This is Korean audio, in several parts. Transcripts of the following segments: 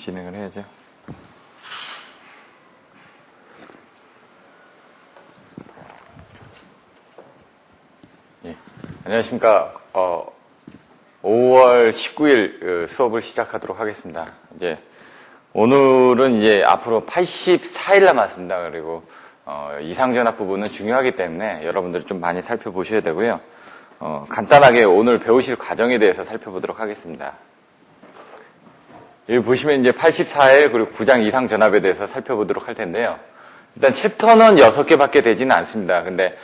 진행을 해야죠. 예. 안녕하십니까. 5월 19일 수업을 시작하도록 하겠습니다. 오늘은 이제 앞으로 84일 남았습니다. 그리고 이상전압 부분은 중요하기 때문에 여러분들이 좀 많이 살펴보셔야 되고요. 간단하게 오늘 배우실 과정에 대해서 살펴보도록 하겠습니다. 여기 보시면 이제 84일 그리고 9장 이상전압에 대해서 살펴보도록 할 텐데요. 일단 챕터는 6개밖에 되지는 않습니다. 근데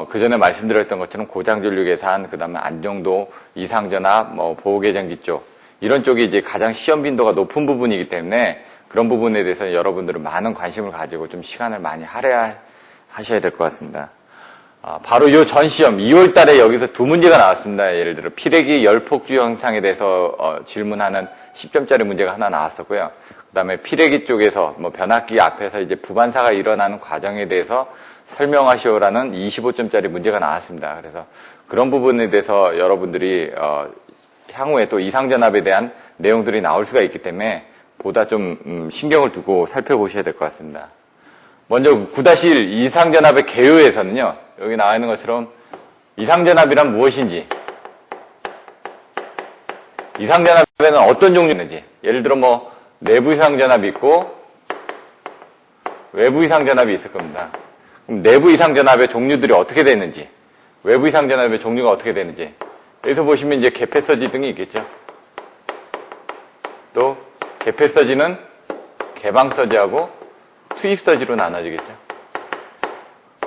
그 전에 말씀드렸던 것처럼 고장전류 계산, 그 다음에 안정도, 이상전압, 보호계정기 쪽 이런 쪽이 이제 가장 시험 빈도가 높은 부분이기 때문에 그런 부분에 대해서 여러분들은 많은 관심을 가지고 좀 시간을 많이 할애하셔야 될 것 같습니다. 바로 이 전 시험 2월 달에 여기서 두 문제가 나왔습니다. 예를 들어 피레기 열폭주 형상에 대해서 질문하는 10점짜리 문제가 하나 나왔었고요. 그 다음에 피레기 쪽에서 변압기 앞에서 이제 부반사가 일어나는 과정에 대해서 설명하시오라는 25점짜리 문제가 나왔습니다. 그래서 그런 부분에 대해서 여러분들이 향후에 또 이상전압에 대한 내용들이 나올 수가 있기 때문에 보다 좀 신경을 두고 살펴보셔야 될 것 같습니다. 먼저 9-1 이상전압의 개요에서는요. 여기 나와 있는 것처럼 이상전압이란 무엇인지, 이상전압에는 어떤 종류가 있는지, 예를 들어 내부 이상전압이 있고 외부 이상전압이 있을 겁니다. 그럼 내부 이상전압의 종류들이 어떻게 되는지, 외부 이상전압의 종류가 어떻게 되는지, 여기서 보시면 이제 개폐서지 등이 있겠죠. 또 개폐서지는 개방서지하고 투입서지로 나눠지겠죠.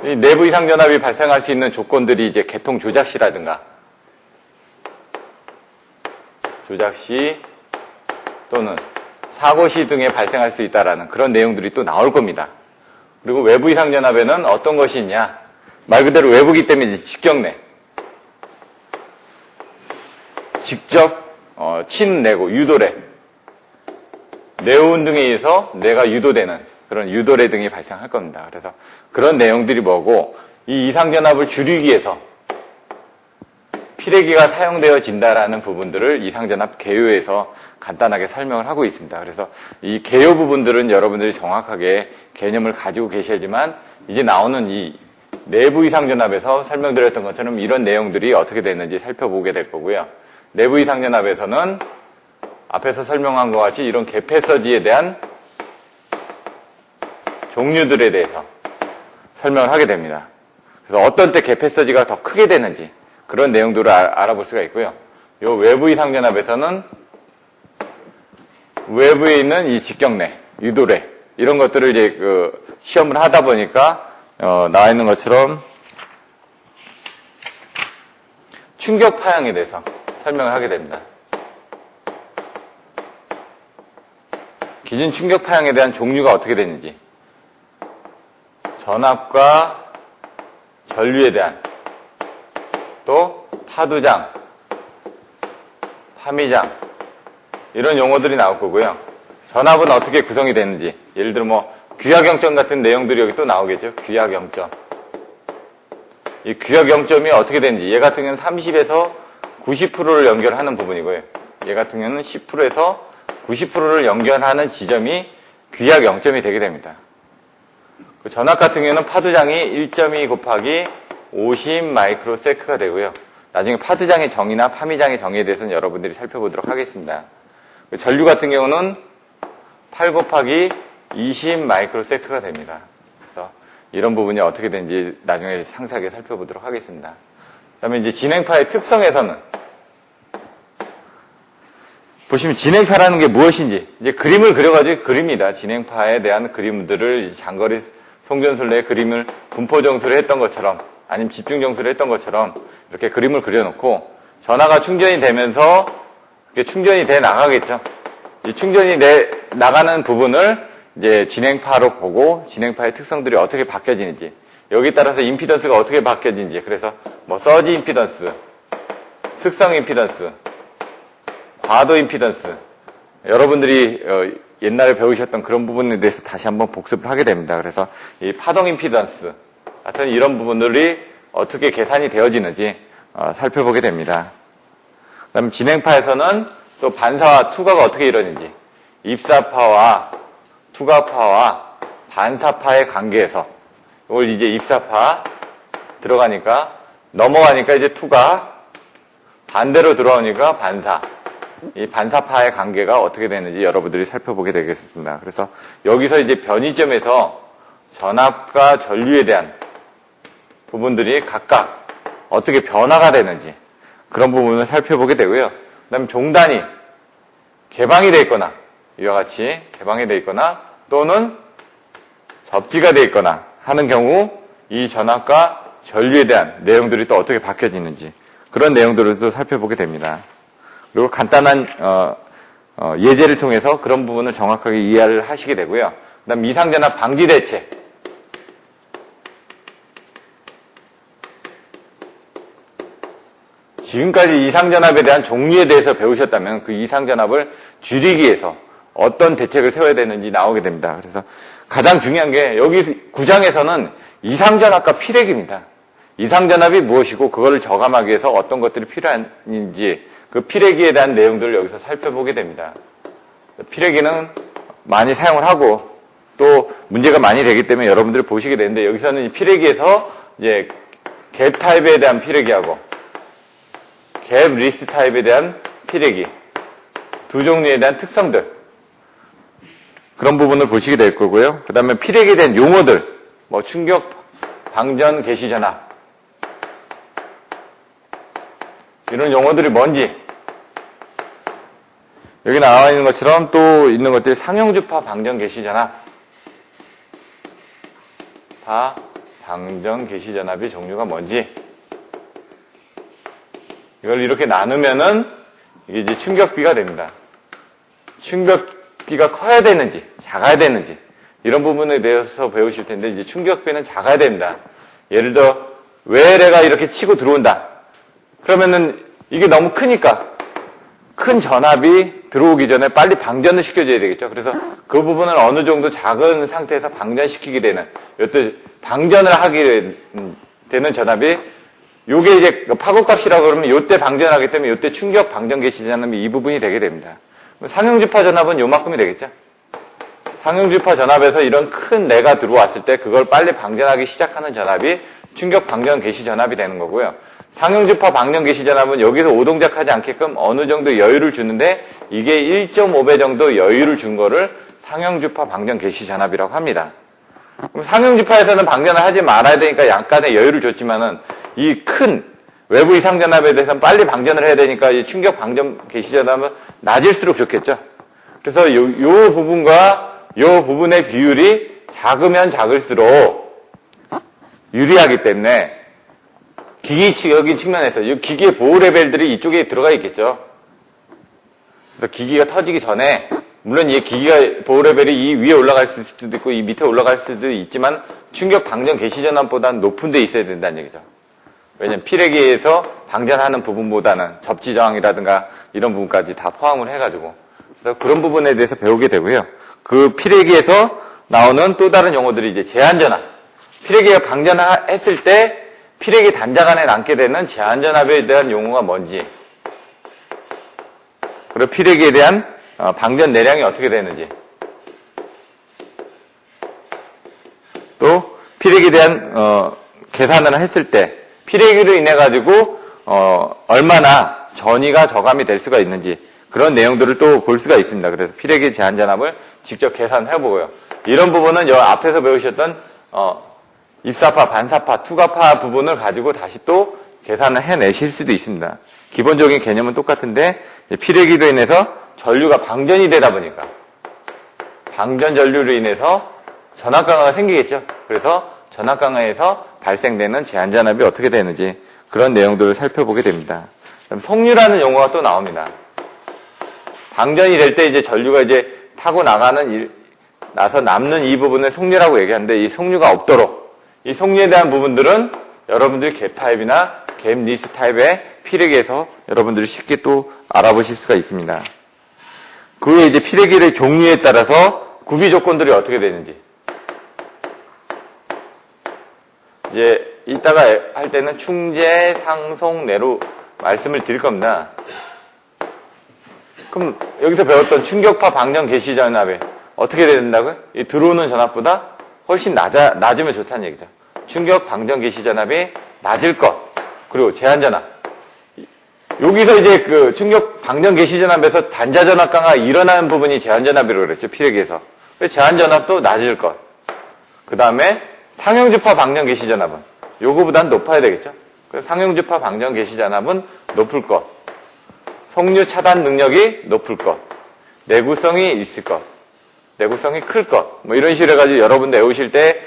이 내부 이상전압이 발생할 수 있는 조건들이 이제 개통 조작시라든가 조작시 또는 사고시 등에 발생할 수 있다라는 그런 내용들이 또 나올 겁니다. 그리고 외부 이상전압에는 어떤 것이 있냐? 말 그대로 외부기 때문에 이제 직경내, 직접 친내고 유도래, 내운 등에 의해서 뇌가 유도되는 그런 유도래 등이 발생할 겁니다. 그래서 그런 내용들이 뭐고, 이 이상전압을 줄이기 위해서 피레기가 사용되어진다라는 부분들을 이상전압 개요에서 간단하게 설명을 하고 있습니다. 그래서 이 개요 부분들은 여러분들이 정확하게 개념을 가지고 계셔야지만 이제 나오는 이 내부 이상전압에서 설명드렸던 것처럼 이런 내용들이 어떻게 되는지 살펴보게 될 거고요. 내부 이상전압에서는 앞에서 설명한 것 같이 이런 개폐서지에 대한 종류들에 대해서 설명을 하게 됩니다. 그래서 어떤 때 개폐서지가 더 크게 되는지 그런 내용들을 알아볼 수가 있고요. 이 외부 이상전압에서는 외부에 있는 이 직경내, 유도래 이런 것들을 이제 시험을 하다 보니까 나와 있는 것처럼 충격 파형에 대해서 설명을 하게 됩니다. 기준 충격 파형에 대한 종류가 어떻게 되는지, 전압과 전류에 대한, 또 파두장, 파미장 이런 용어들이 나올 거고요. 전압은 어떻게 구성이 되는지, 예를 들어 귀하경점 같은 내용들이 여기 또 나오겠죠. 귀하경점. 이 귀하경점이 어떻게 되는지, 얘 같은 경우는 30에서 90%를 연결하는 부분이고요. 얘 같은 경우는 10%에서 90%를 연결하는 지점이 귀하경점이 되게 됩니다. 그 전압 같은 경우는 파두장이 1.2 곱하기 50 마이크로세크가 되고요. 나중에 파두장의 정의나 파미장의 정의에 대해서는 여러분들이 살펴보도록 하겠습니다. 그 전류 같은 경우는 8 곱하기 20 마이크로세크가 됩니다. 그래서 이런 부분이 어떻게 되는지 나중에 상세하게 살펴보도록 하겠습니다. 그 다음에 이제 진행파의 특성에서는 보시면 진행파라는 게 무엇인지 이제 그림을 그려가지고 그립니다. 진행파에 대한 그림들을 장거리 송전술래의 그림을 분포정수를 했던 것처럼 아니면 집중정수를 했던 것처럼 이렇게 그림을 그려놓고 전하가 충전이 되면서 이렇게 충전이 돼 나가겠죠. 이 충전이 돼 나가는 부분을 이제 진행파로 보고 진행파의 특성들이 어떻게 바뀌어지는지 여기에 따라서 임피던스가 어떻게 바뀌어지는지 그래서 서지 임피던스, 특성 임피던스, 과도 임피던스 여러분들이 옛날에 배우셨던 그런 부분에 대해서 다시 한번 복습을 하게 됩니다. 그래서 이 파동 임피던스 같은 이런 부분들이 어떻게 계산이 되어지는지 살펴보게 됩니다. 그 다음에 진행파에서는 또 반사와 투과가 어떻게 이루어지는지 입사파와 투과파와 반사파의 관계에서 이걸 이제 입사파 들어가니까 넘어가니까 이제 투과 반대로 들어오니까 반사. 이 반사파의 관계가 어떻게 되는지 여러분들이 살펴보게 되겠습니다. 그래서 여기서 이제 변이점에서 전압과 전류에 대한 부분들이 각각 어떻게 변화가 되는지 그런 부분을 살펴보게 되고요. 그 다음에 종단이 개방이 되어 있거나 이와 같이 개방이 되어 있거나 또는 접지가 되어 있거나 하는 경우 이 전압과 전류에 대한 내용들이 또 어떻게 바뀌어지는지 그런 내용들을 또 살펴보게 됩니다. 그리고 간단한 예제를 통해서 그런 부분을 정확하게 이해를 하시게 되고요. 그 다음 이상전압 방지 대책. 지금까지 이상전압에 대한 종류에 대해서 배우셨다면 그 이상전압을 줄이기 위해서 어떤 대책을 세워야 되는지 나오게 됩니다. 그래서 가장 중요한 게 여기 9장에서는 이상전압과 피레기입니다. 이상전압이 무엇이고 그거를 저감하기 위해서 어떤 것들이 필요한지 그 피레기에 대한 내용들을 여기서 살펴보게 됩니다. 피레기는 많이 사용을 하고 또 문제가 많이 되기 때문에 여러분들이 보시게 되는데 여기서는 이 피레기에서 이제 갭 타입에 대한 피레기하고 갭 리스 타입에 대한 피레기 두 종류에 대한 특성들 그런 부분을 보시게 될 거고요. 그 다음에 피레기에 대한 용어들 뭐 충격 방전 개시 전압 이런 용어들이 뭔지 여기 나와 있는 것처럼 또 있는 것들이 상용주파 방전 개시 전압 방전 개시 전압의 종류가 뭔지 이걸 이렇게 나누면은 이게 이제 충격비가 됩니다. 충격비가 커야 되는지 작아야 되는지 이런 부분에 대해서 배우실 텐데 이제 충격비는 작아야 됩니다. 예를 들어 외래가 이렇게 치고 들어온다. 그러면은 이게 너무 크니까 큰 전압이 들어오기 전에 빨리 방전을 시켜줘야 되겠죠. 그래서 그 부분을 어느 정도 작은 상태에서 방전시키게 되는 이때 방전을 하게 되는 전압이 요게 이제 파고값이라고 그러면 요때 방전하기 때문에 요때 충격 방전 개시 전압이 이 부분이 되게 됩니다. 상용주파 전압은 요만큼이 되겠죠. 상용주파 전압에서 이런 큰 내가 들어왔을 때 그걸 빨리 방전하기 시작하는 전압이 충격 방전 개시 전압이 되는 거고요. 상용주파 방전 개시 전압은 여기서 오동작하지 않게끔 어느 정도 여유를 주는데 이게 1.5배 정도 여유를 준 거를 상용주파 방전 개시 전압이라고 합니다. 그럼 상용주파에서는 방전을 하지 말아야 되니까 약간의 여유를 줬지만은 이 큰 외부 이상 전압에 대해서는 빨리 방전을 해야 되니까 이 충격 방전 개시 전압은 낮을수록 좋겠죠. 그래서 요 부분과 요 부분의 비율이 작으면 작을수록 유리하기 때문에 기기적인 측면에서 이 기기의 보호 레벨들이 이쪽에 들어가 있겠죠. 그래서 기기가 터지기 전에 물론 이 기기가 보호 레벨이 이 위에 올라갈 수도 있고 이 밑에 올라갈 수도 있지만 충격 방전 개시 전압보다는 높은 데 있어야 된다는 얘기죠. 왜냐면 피레기에서 방전하는 부분보다는 접지 저항이라든가 이런 부분까지 다 포함을 해가지고 그래서 그런 부분에 대해서 배우게 되고요. 그 피레기에서 나오는 또 다른 용어들이 이제 제한전압. 피레기가 방전했을 때 피레기 단자가 안에 남게 되는 제한전압에 대한 용어가 뭔지 그리고 피레기에 대한 방전 내량이 어떻게 되는지 또 피레기에 대한 계산을 했을 때 피레기로 인해 가지고 얼마나 전이가 저감이 될 수가 있는지 그런 내용들을 또 볼 수가 있습니다. 그래서 피레기 제한전압을 직접 계산해 보고요. 이런 부분은 여 앞에서 배우셨던 입사파, 반사파, 투과파 부분을 가지고 다시 또 계산을 해내실 수도 있습니다. 기본적인 개념은 똑같은데 피레기로 인해서 전류가 방전이 되다 보니까 방전 전류로 인해서 전압 강화가 생기겠죠. 그래서 전압 강화에서 발생되는 제한전압이 어떻게 되는지 그런 내용들을 살펴보게 됩니다. 그다음 속류라는 용어가 또 나옵니다. 방전이 될 때 이제 전류가 이제 타고 나서 남는 이 부분을 속류라고 얘기하는데 이 속류가 없도록 이 속류에 대한 부분들은 여러분들이 갭 타입이나 갭 리스 타입의 피레기에서 여러분들이 쉽게 또 알아보실 수가 있습니다. 그 외에 이제 피레기의 종류에 따라서 구비 조건들이 어떻게 되는지 이제 이따가 할 때는 충제, 상속, 내로 말씀을 드릴 겁니다. 그럼 여기서 배웠던 충격파 방정 개시 전압이 어떻게 된다고요? 이 들어오는 전압보다 훨씬 낮으면 좋다는 얘기죠. 충격 방정 개시 전압이 낮을 것. 그리고 제한 전압. 여기서 이제 그 충격 방정 개시 전압에서 단자 전압 강화가 일어나는 부분이 제한 전압이라고 그랬죠. 피레기에서. 제한 전압도 낮을 것. 그 다음에 상형주파 방정 개시 전압은 요거보단 높아야 되겠죠. 그래서 상형주파 방정 개시 전압은 높을 것. 속류 차단 능력이 높을 것. 내구성이 있을 것. 내구성이 클 것. 뭐 이런 식으로 해가지고 여러분들 외우실 때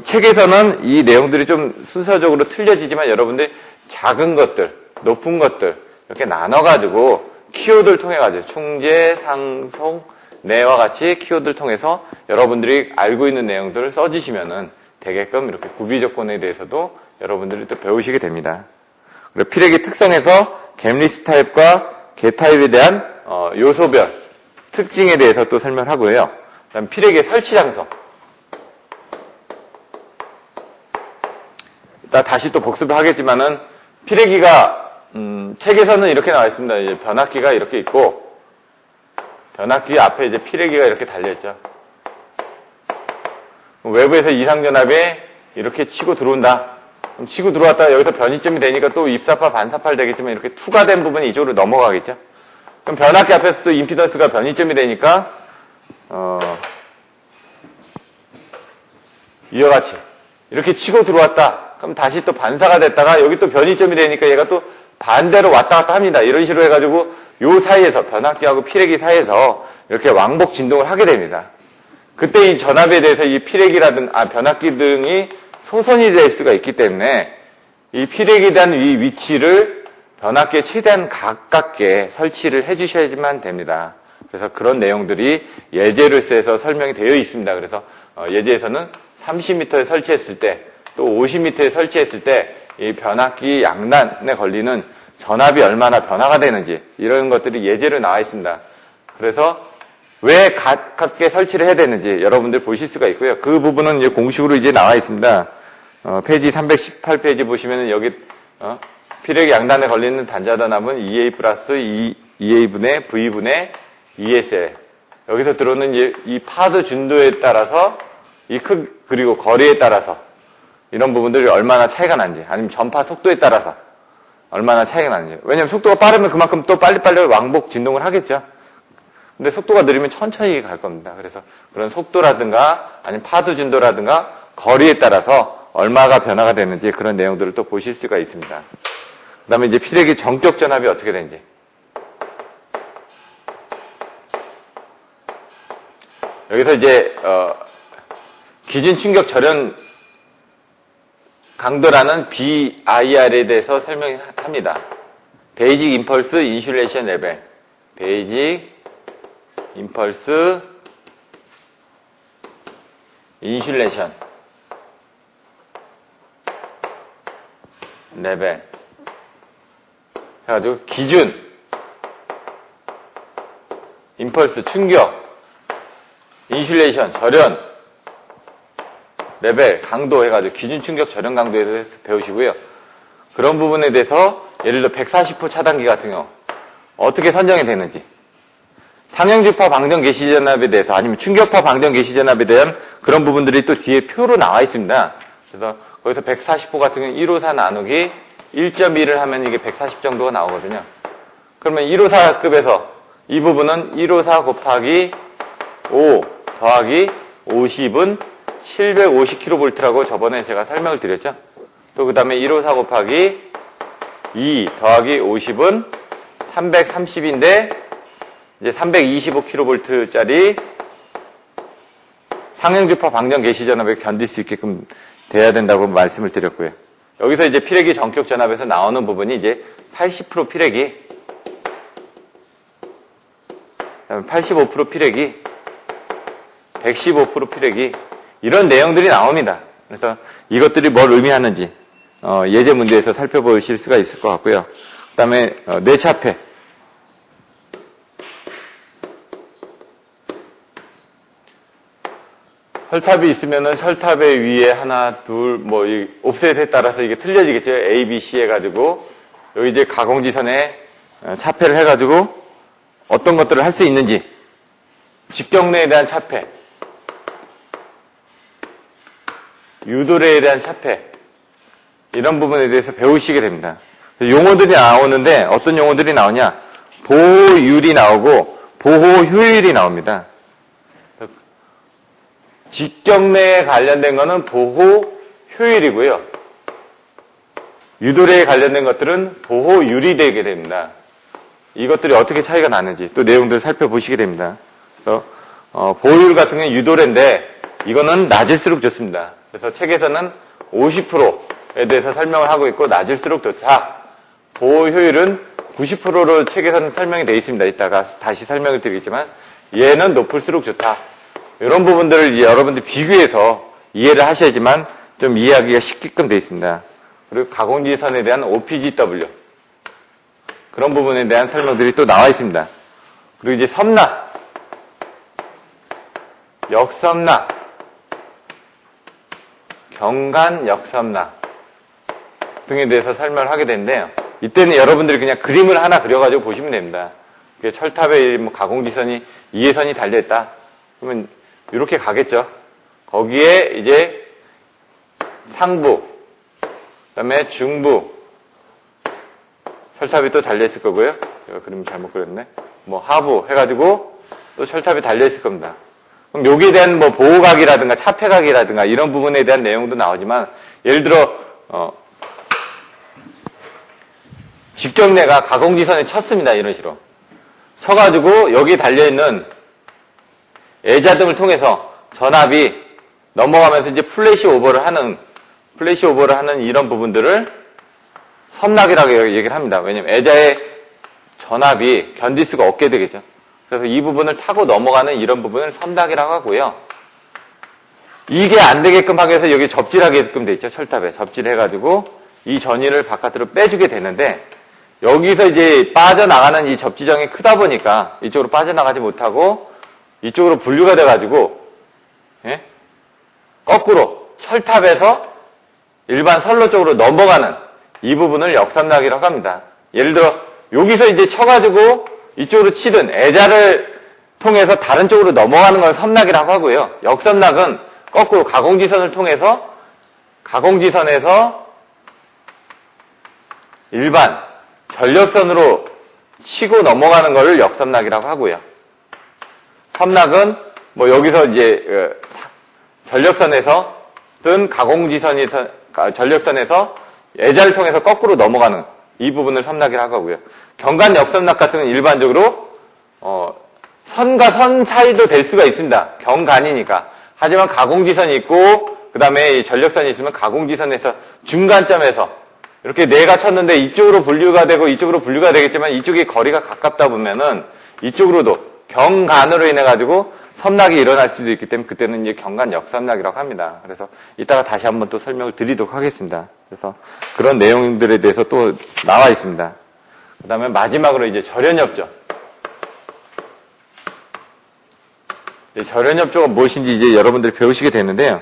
책에서는 이 내용들이 좀 순서적으로 틀려지지만 여러분들이 작은 것들, 높은 것들 이렇게 나눠가지고 키워드를 통해가지고 충제, 상속, 내와 같이 키워드를 통해서 여러분들이 알고 있는 내용들을 써주시면은 되게끔 이렇게 구비 조건에 대해서도 여러분들이 또 배우시게 됩니다. 그리고 피레기 특성에서 갬리스 타입과 개 타입에 대한 요소별 특징에 대해서 또 설명하고요. 그다음 피레기의 설치 장소. 이따 다시 또 복습을 하겠지만은 피레기가 책에서는 이렇게 나와 있습니다. 이제 변압기가 이렇게 있고 변압기 앞에 이제 피레기가 이렇게 달려 있죠. 외부에서 이상전압이 이렇게 치고 들어온다. 그럼 치고 들어왔다가 여기서 변이점이 되니까 또 입사파 반사파를 되겠지만 이렇게 투과된 부분이 이쪽으로 넘어가겠죠. 그럼 변압기 앞에서 또 임피던스가 변이점이 되니까 이와 같이 이렇게 치고 들어왔다. 그럼 다시 또 반사가 됐다가 여기 또 변이점이 되니까 얘가 또 반대로 왔다 갔다 합니다. 이런 식으로 해가지고 요 사이에서 변압기하고 피레기 사이에서 이렇게 왕복 진동을 하게 됩니다. 그때 이 전압에 대해서 이 변압기 등이 소선이 될 수가 있기 때문에 이 피레기에 대한 이 위치를 변압기에 최대한 가깝게 설치를 해주셔야지만 됩니다. 그래서 그런 내용들이 예제로서에서 설명이 되어 있습니다. 그래서 예제에서는 30m에 설치했을 때 또 50m에 설치했을 때 이 변압기 양단에 걸리는 전압이 얼마나 변화가 되는지 이런 것들이 예제로 나와 있습니다. 그래서 왜 가깝게 설치를 해야 되는지 여러분들 보실 수가 있고요. 그 부분은 이제 공식으로 이제 나와 있습니다. 페이지 318페이지 보시면은 여기 피레기 양단에 걸리는 단자 전압은 EA 플러스 EA분의 V분의 ES예요. 여기서 들어오는 이 파드 준도에 따라서 그리고 거리에 따라서 이런 부분들이 얼마나 차이가 나는지 아니면 전파 속도에 따라서 얼마나 차이가 나는지. 왜냐하면 속도가 빠르면 그만큼 또 빨리빨리 왕복 진동을 하겠죠. 근데 속도가 느리면 천천히 갈 겁니다. 그래서 그런 속도라든가 아니면 파드 준도라든가 거리에 따라서 얼마가 변화가 되는지 그런 내용들을 또 보실 수가 있습니다. 그 다음에 이제 피레기 정격 전압이 어떻게 되는지. 여기서 이제 기준 충격 절연 강도라는 BIR에 대해서 설명합니다. 베이직 임펄스 인슐레이션 레벨. 베이직 임펄스 인슐레이션 레벨 해가지고 기준 임펄스 충격 인슐레이션 절연 레벨 강도 해가지고 기준 충격 절연 강도에 대해서 배우시고요. 그런 부분에 대해서 예를 들어 140호 차단기 같은 경우 어떻게 선정이 되는지 상형주파 방정 개시 전압에 대해서 아니면 충격파 방정 개시 전압에 대한 그런 부분들이 또 뒤에 표로 나와 있습니다. 그래서 거기서 140호 같은 경우 154 나누기 1.2를 하면 이게 140 정도가 나오거든요. 그러면 154급에서 이 부분은 154 곱하기 5 더하기 50은 750kV라고 저번에 제가 설명을 드렸죠. 또 그 다음에 154 곱하기 2 더하기 50은 330인데 이제 325kV짜리 상형주파 방정 개시 전압에 견딜 수 있게끔 돼야 된다고 말씀을 드렸고요. 여기서 이제 피레기 전격 전압에서 나오는 부분이 이제 80% 피레기, 85% 피레기, 115% 피레기 이런 내용들이 나옵니다. 그래서 이것들이 뭘 의미하는지 예제 문제에서 살펴보실 수가 있을 것 같고요. 그 다음에 뇌차폐. 혈탑이 있으면은 혈탑의 위에 하나, 둘, 뭐, 이 옵셋에 따라서 이게 틀려지겠죠. A, B, C 해가지고, 여기 이제 가공지선에 차폐를 해가지고, 어떤 것들을 할 수 있는지, 직경례에 대한 차폐, 유도례에 대한 차폐, 이런 부분에 대해서 배우시게 됩니다. 용어들이 나오는데 어떤 용어들이 나오냐? 보호율이 나오고 보호효율이 나옵니다. 직경례에 관련된 것은 보호효율이고요. 유도례에 관련된 것들은 보호율이 되게 됩니다. 이것들이 어떻게 차이가 나는지 또 내용들을 살펴보시게 됩니다. 그래서 보호율 같은 경우는 유도례인데 이거는 낮을수록 좋습니다. 그래서 책에서는 50%에 대해서 설명을 하고 있고 낮을수록 좋다. 보호효율은 90%로 책에서는 설명이 되어 있습니다. 이따가 다시 설명을 드리겠지만 얘는 높을수록 좋다. 이런 부분들을 여러분들 비교해서 이해를 하셔야지만 좀 이해하기가 쉽게끔 되어 있습니다. 그리고 가공지선에 대한 OPGW 그런 부분에 대한 설명들이 또 나와 있습니다. 그리고 이제 섬락, 역섬락, 경간 역섬락 등에 대해서 설명을 하게 되는데요. 이때는 여러분들이 그냥 그림을 하나 그려가지고 보시면 됩니다. 철탑에 뭐 가공지선이 2회선이 달려있다. 그러면 이렇게 가겠죠. 거기에 이제 상부, 그 다음에 중부, 철탑이 또 달려있을 거고요. 제가 그림 잘못 그렸네. 뭐 하부 해가지고 또 철탑이 달려있을 겁니다. 그럼 여기에 대한 뭐 보호각이라든가 차폐각이라든가 이런 부분에 대한 내용도 나오지만 예를 들어 직경례가 가공지선에 쳤습니다. 이런 식으로 쳐가지고 여기에 달려있는 애자 등을 통해서 전압이 넘어가면서 이제 플래시 오버를 하는 이런 부분들을 섬락이라고 얘기를 합니다. 왜냐면 애자의 전압이 견딜 수가 없게 되겠죠. 그래서 이 부분을 타고 넘어가는 이런 부분을 섬락이라고 하고요. 이게 안 되게끔 하기 위해서 여기 접질하게끔 돼 있죠. 철탑에 접질해가지고 이 전위를 바깥으로 빼주게 되는데 여기서 이제 빠져나가는 이 접지정이 크다 보니까 이쪽으로 빠져나가지 못하고 이쪽으로 분류가 돼가지고 거꾸로 철탑에서 일반 선로 쪽으로 넘어가는 이 부분을 역섬락이라고 합니다. 예를 들어 여기서 이제 쳐가지고 이쪽으로 치든 애자를 통해서 다른 쪽으로 넘어가는 걸 섬락이라고 하고요. 역섬락은 거꾸로 가공지선을 통해서 가공지선에서 일반 전력선으로 치고 넘어가는 것을 역섬락이라고 하고요. 섬락은 뭐 여기서 이제 전력선에서든 전력선에서 애자를 통해서 거꾸로 넘어가는 이 부분을 섬락이라고 하고요. 경간 역섬락 같은 경우는 일반적으로 선과 선 사이도 될 수가 있습니다. 경간이니까. 하지만 가공지선이 있고 그 다음에 전력선이 있으면 가공지선에서 중간점에서 이렇게 내가 쳤는데 이쪽으로 분류가 되고 이쪽으로 분류가 되겠지만 이쪽이 거리가 가깝다 보면은 이쪽으로도 경간으로 인해 가지고 섬락이 일어날 수도 있기 때문에 그때는 이제 경간 역섬락이라고 합니다. 그래서 이따가 다시 한번 또 설명을 드리도록 하겠습니다. 그래서 그런 내용들에 대해서 또 나와 있습니다. 그 다음에 마지막으로 이제 절연협조. 절연협조가 무엇인지 이제 여러분들이 배우시게 되는데요.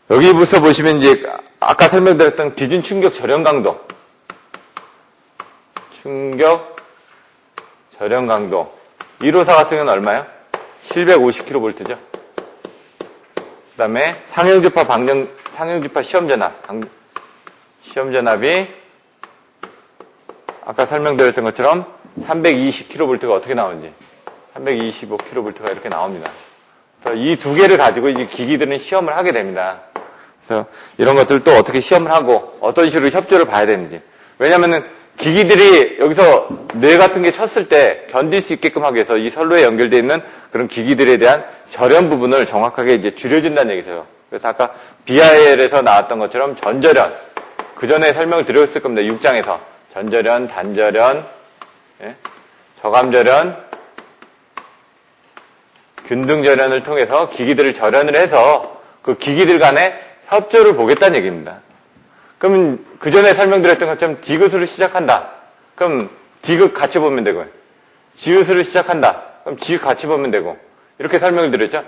여기부터 보시면 이제 아까 설명드렸던 기준 충격 절연 강도. 충격 절연 강도. 1호사 같은 경우는 얼마요? 750kV죠. 그 다음에 상용주파 시험전압이 아까 설명드렸던 것처럼 320kV가 어떻게 나오는지 325kV가 이렇게 나옵니다. 그래서 이 두 개를 가지고 이제 기기들은 시험을 하게 됩니다. 그래서 이런 것들을 또 어떻게 시험을 하고 어떤 식으로 협조를 봐야 되는지. 왜냐면은 기기들이 여기서 뇌 같은 게 쳤을 때 견딜 수 있게끔 하기 위해서 이 선로에 연결되어 있는 그런 기기들에 대한 절연 부분을 정확하게 이제 줄여준다는 얘기죠. 그래서 아까 BIL에서 나왔던 것처럼 전절연. 그 전에 설명을 드렸을 겁니다. 6장에서. 전절연, 단절연, 저감절연, 균등절연을 통해서 기기들을 절연을 해서 그 기기들 간의 협조를 보겠다는 얘기입니다. 그러면 그 전에 설명드렸던 것처럼 디귿으로 시작한다. 그럼 디귿 같이 보면 되고요. 지읒으로 시작한다. 그럼 지읒 같이 보면 되고. 이렇게 설명을 드렸죠.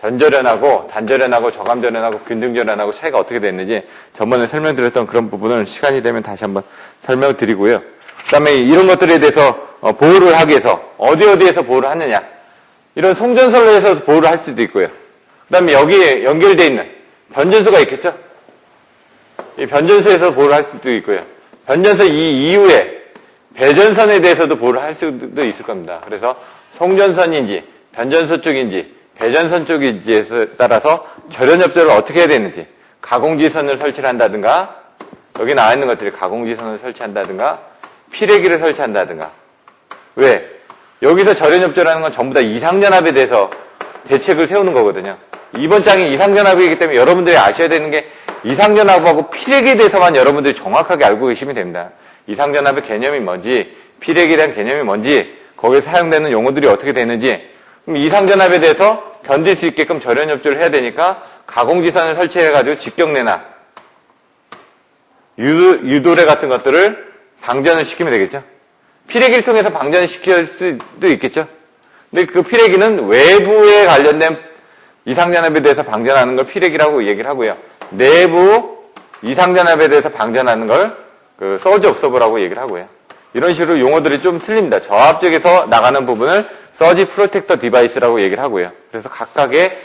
전절연하고 단절연하고 저감절연하고 균등절연하고 차이가 어떻게 됐는지 저번에 설명드렸던 그런 부분을 시간이 되면 다시 한번 설명을 드리고요. 그다음에 이런 것들에 대해서 보호를 하기 위해서 어디에서 보호를 하느냐. 이런 송전선로 해서 보호를 할 수도 있고요. 그다음에 여기에 연결되어 있는 변전소가 있겠죠. 이 변전소에서 보호를 할 수도 있고요. 변전소 이 이후에 배전선에 대해서도 보호를 할 수도 있을 겁니다. 그래서 송전선인지 변전소 쪽인지 배전선 쪽인지에 따라서 절연협조를 어떻게 해야 되는지, 가공지선을 설치를 한다든가, 여기 나와 있는 것들이 가공지선을 설치한다든가, 피레기를 설치한다든가. 왜? 여기서 절연협조라는 건 전부 다 이상전압에 대해서 대책을 세우는 거거든요. 이번 장이 이상전압이기 때문에 여러분들이 아셔야 되는 게 이상전압하고 피레기에 대해서만 여러분들이 정확하게 알고 계시면 됩니다. 이상전압의 개념이 뭔지, 피레기에 대한 개념이 뭔지, 거기에 사용되는 용어들이 어떻게 되는지, 그럼 이상전압에 대해서 견딜 수 있게끔 절연협조를 해야 되니까 가공지선을 설치해가지고 직경내나 유도래 같은 것들을 방전을 시키면 되겠죠. 피레기를 통해서 방전을 시킬 수도 있겠죠. 근데 그 피레기는 외부에 관련된 이상전압에 대해서 방전하는 걸 피레기라고 얘기를 하고요. 내부 이상전압에 대해서 방전하는 걸 그 서지 옵서버라고 얘기를 하고요. 이런 식으로 용어들이 좀 틀립니다. 저압 쪽에서 나가는 부분을 서지 프로텍터 디바이스라고 얘기를 하고요. 그래서 각각의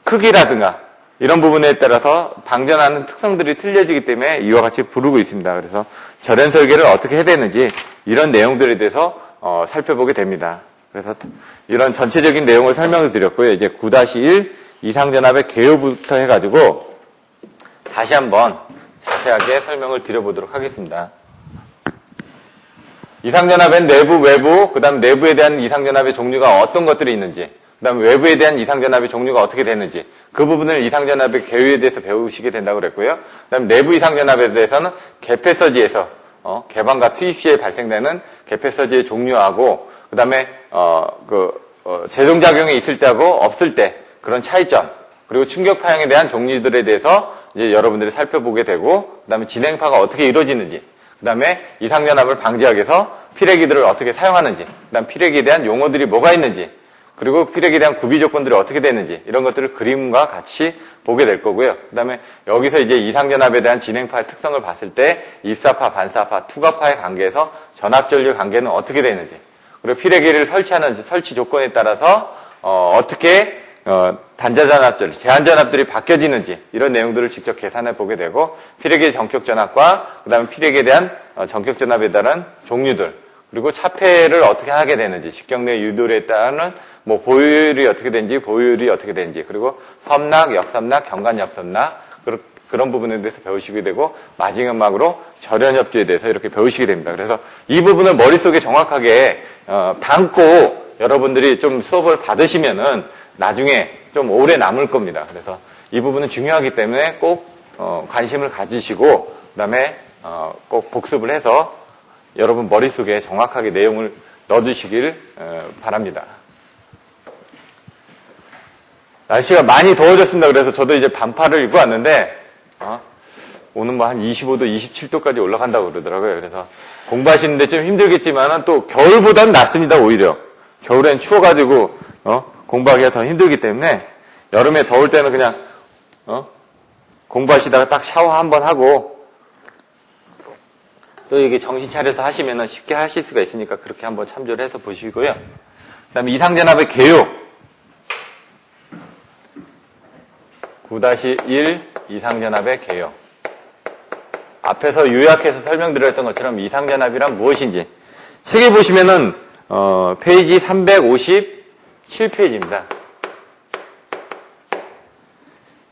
크기라든가 이런 부분에 따라서 방전하는 특성들이 틀려지기 때문에 이와 같이 부르고 있습니다. 그래서 절연 설계를 어떻게 해야 되는지 이런 내용들에 대해서 살펴보게 됩니다. 그래서 이런 전체적인 내용을 설명을 드렸고요. 이제 9-1 이상전압의 개요부터 해가지고 다시 한번 자세하게 설명을 드려보도록 하겠습니다. 이상전압엔 내부, 외부, 그 다음 내부에 대한 이상전압의 종류가 어떤 것들이 있는지, 그 다음 외부에 대한 이상전압의 종류가 어떻게 되는지, 그 부분을 이상전압의 개요에 대해서 배우시게 된다고 그랬고요. 그 다음 내부 이상전압에 대해서는 개폐서지에서 개방과 투입 시에 발생되는 개폐서지의 종류하고, 그 다음에 제동작용이 있을 때하고 없을 때 그런 차이점, 그리고 충격파형에 대한 종류들에 대해서 이제 여러분들이 살펴보게 되고, 그 다음에 진행파가 어떻게 이루어지는지, 그 다음에 이상전압을 방지하기 위해서 피레기들을 어떻게 사용하는지, 그 다음 피레기에 대한 용어들이 뭐가 있는지, 그리고 피레기에 대한 구비 조건들이 어떻게 되는지, 이런 것들을 그림과 같이 보게 될 거고요. 그 다음에 여기서 이제 이상전압에 대한 진행파의 특성을 봤을 때 입사파, 반사파, 투과파의 관계에서 전압전류 관계는 어떻게 되는지, 그리고 피레기를 설치하는 설치 조건에 따라서 어떻게 단자전압들, 제한전압들이 바뀌어지는지 이런 내용들을 직접 계산해 보게 되고, 피레기의 전격전압과 그 다음에 피레기에 대한 전격전압에 따른 종류들, 그리고 차폐를 어떻게 하게 되는지, 직경내 유도에 따른 뭐 보유율이 어떻게 되는지, 보유율이 어떻게 되는지, 그리고 섬낙, 역섬낙, 경관역섬낙 그런 부분에 대해서 배우시게 되고, 마지막으로 절연협조에 대해서 이렇게 배우시게 됩니다. 그래서 이 부분을 머릿속에 정확하게 담고 여러분들이 좀 수업을 받으시면은 나중에 좀 오래 남을 겁니다. 그래서 이 부분은 중요하기 때문에 꼭 관심을 가지시고, 그 다음에 꼭 복습을 해서 여러분 머릿속에 정확하게 내용을 넣어주시길 바랍니다. 날씨가 많이 더워졌습니다. 그래서 저도 이제 반팔을 입고 왔는데 오늘 뭐 한 25도, 27도까지 올라간다고 그러더라고요. 그래서 공부하시는데 좀 힘들겠지만 또 겨울보다는 낫습니다. 오히려 겨울엔 추워가지고 공부하기가 더 힘들기 때문에 여름에 더울 때는 그냥 공부하시다가 딱 샤워 한번 하고 또 이게 정신 차려서 하시면은 쉽게 하실 수가 있으니까 그렇게 한번 참조를 해서 보시고요. 그 다음에 이상전압의 개요 9-1 이상전압의 개요. 앞에서 요약해서 설명드렸던 것처럼 이상전압이란 무엇인지 책에 보시면은 페이지 357페이지입니다.